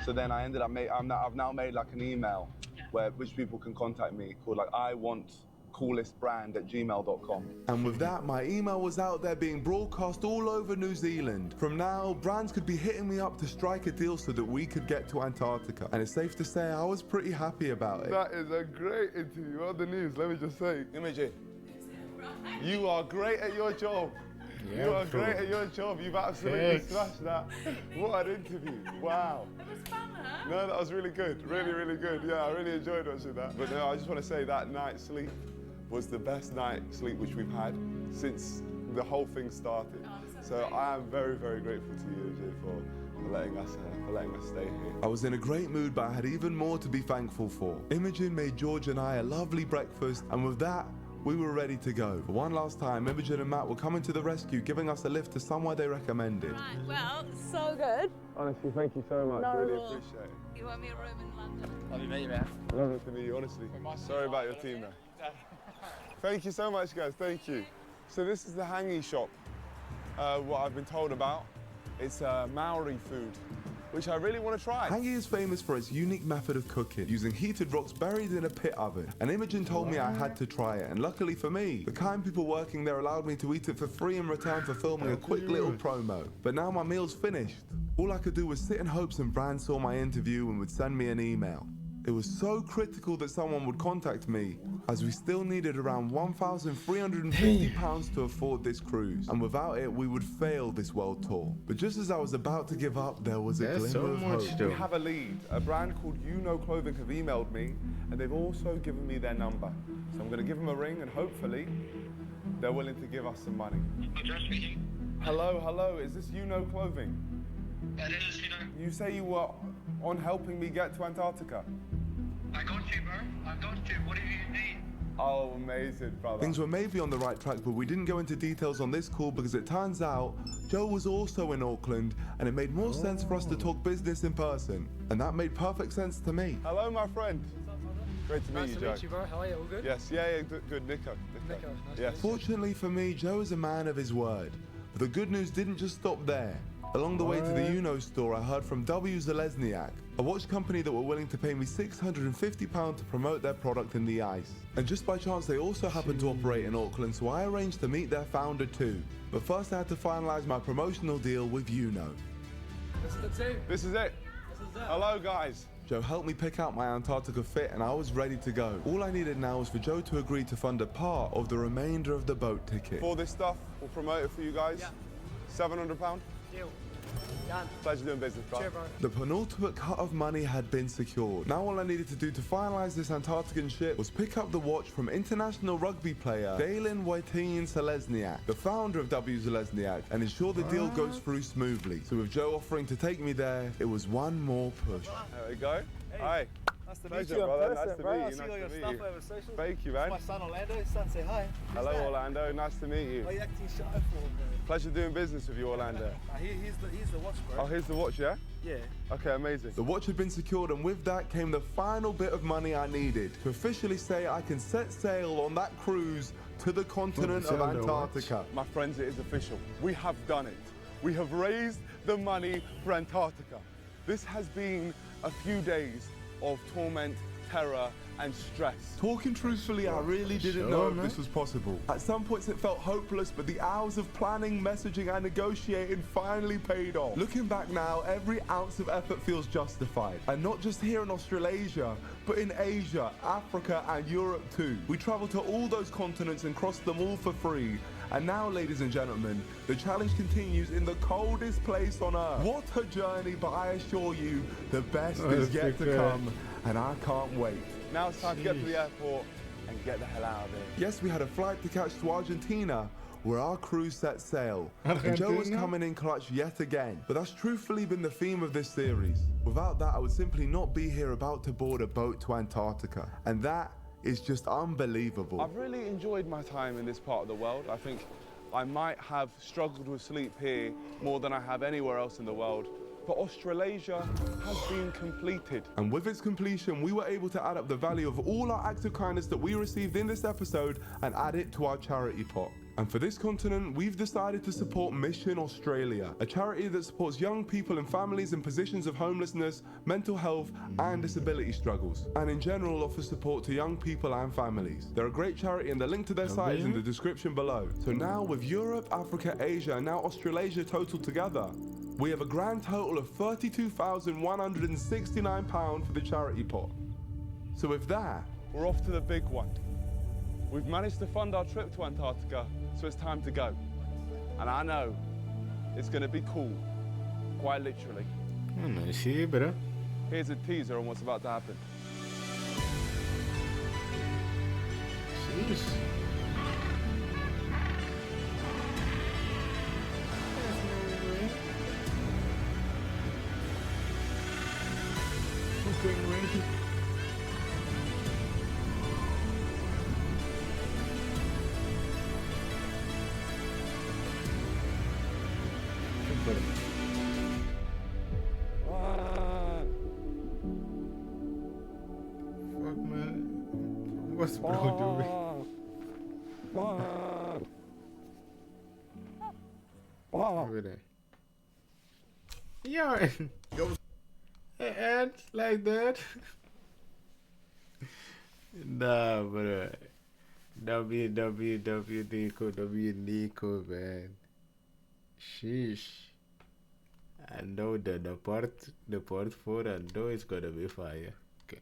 So then I ended up I've now made like an email which people can contact me called like iwantcoolestbrand@gmail.com. And with that, my email was out there being broadcast all over New Zealand. From now, brands could be hitting me up to strike a deal so that we could get to Antarctica. And it's safe to say I was pretty happy about it. That is a great interview. On the news, let me just say. Imogen, you are great at your job. Yeah, you are great at your job. You've absolutely smashed that. What an interview. Wow. It was fun, huh? No, that was really good. Really, really good. Yeah, I really enjoyed watching that. But no, I just want to say that night's sleep was the best night's sleep which we've had since the whole thing started. So I am very, very grateful to you, AJ, for letting us stay here. I was in a great mood, but I had even more to be thankful for. Imogen made George and I a lovely breakfast, and with that, we were ready to go. For one last time, Imogen and Matt were coming to the rescue, giving us a lift to somewhere they recommended. Right, well, so good. Honestly, thank you so much. No, really well, appreciate it. You want me a room in London? Love you, mate, man. Love it to meet you, honestly. Sorry about your team, man. Thank you so much, guys. Thank you. So this is the hangi shop, what I've been told about. It's Maori food, which I really want to try. Hangi is famous for its unique method of cooking, using heated rocks buried in a pit oven. And Imogen told me I had to try it, and luckily for me, the kind people working there allowed me to eat it for free in return for filming a quick little promo. But now my meal's finished. All I could do was sit in hopes some brand saw my interview and would send me an email. It was so critical that someone would contact me, as we still needed around £1,350 to afford this cruise, and without it we would fail this world tour. But just as I was about to give up, there was a glimmer of hope. We have a lead. A brand called Clothing have emailed me, and they've also given me their number. So I'm going to give them a ring, and hopefully they're willing to give us some money. Hello, hello, is this Clothing? It is, You say you were on helping me get to Antarctica? I got you, bro. I got you. What do you need? Oh, amazing, brother. Things were maybe on the right track, but we didn't go into details on this call because it turns out Joe was also in Auckland, and it made more sense for us to talk business in person. And that made perfect sense to me. Hello, my friend. Great to meet you, Joe. Nice to meet you, bro. How are you? All good? Yes, yeah, good. Nico. Nice Yes. Fortunately for me, Joe is a man of his word. But the good news didn't just stop there. Along the way to the store, I heard from W. Zalesniak, a watch company that were willing to pay me £650 to promote their product in the ice. And just by chance, they also happened to operate in Auckland, so I arranged to meet their founder too. But first I had to finalize my promotional deal with This is the team. This is it. Hello, guys. Joe helped me pick out my Antarctica fit, and I was ready to go. All I needed now was for Joe to agree to fund a part of the remainder of the boat ticket. For this stuff, we'll promote it for you guys. Yeah. £700? Deal. Done. Pleasure doing business, bro. Cheers, bro. The penultimate cut of money had been secured. Now all I needed to do to finalize this Antarctican ship was pick up the watch from international rugby player Dalen Waitin Zalesniak, the founder of W. Zalesniak, and ensure the deal goes through smoothly. So with Joe offering to take me there, it was one more push. There we go. Hey. Hi. Nice to Pleasure, meet you in brother. person, Nice to bro. meet you. I see all your stuff over social. Thank you, man. My son Orlando. His son, say hi. Hello, Orlando. Nice to meet you. Why are you acting shy for, bro? Pleasure doing business with you, Orlando. Here's the watch, bro. Oh, here's the watch, yeah? Yeah. Okay, amazing. The watch had been secured, and with that came the final bit of money I needed to officially say I can set sail on that cruise to the continent of Antarctica. My friends, it is official. We have done it. We have raised the money for Antarctica. This has been a few days of torment, terror, and stress. Talking truthfully, I really didn't know if this was possible. At some points it felt hopeless, but the hours of planning, messaging, and negotiating finally paid off. Looking back now, every ounce of effort feels justified. And not just here in Australasia, but in Asia, Africa, and Europe too. We traveled to all those continents and crossed them all for free. And now, ladies and gentlemen, the challenge continues in the coldest place on Earth. What a journey, but I assure you, the best is yet to come, and I can't wait. Now it's time to get to the airport and get the hell out of here. Yes, we had a flight to catch to Argentina, where our cruise set sail. And Joe was coming in clutch yet again. But that's truthfully been the theme of this series. Without that, I would simply not be here about to board a boat to Antarctica. And that is just unbelievable. I've really enjoyed my time in this part of the world. I think I might have struggled with sleep here more than I have anywhere else in the world. But Australasia has been completed. And with its completion, we were able to add up the value of all our acts of kindness that we received in this episode and add it to our charity pot. And for this continent, we've decided to support Mission Australia, a charity that supports young people and families in positions of homelessness, mental health, and disability struggles, and in general offers support to young people and families. They're a great charity, and the link to their site is in the description below. So now with Europe, Africa, Asia, and now Australasia total together, we have a grand total of £32,169 for the charity pot. So with that, we're off to the big one. We've managed to fund our trip to Antarctica, so it's time to go. And I know it's going to be cool, quite literally. No, see, bro. Here's a teaser on what's about to happen. Jeez. Fuck, man. What's bro doing? Over there. Yo, and like that. Nah, bro. Niko, man. Sheesh. I know that the part 4, I know it's gonna be fire. Okay.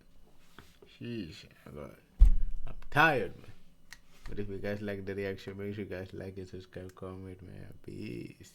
Sheesh. I'm tired, man. But if you guys like the reaction, make sure you guys like it, subscribe, comment, man. Peace.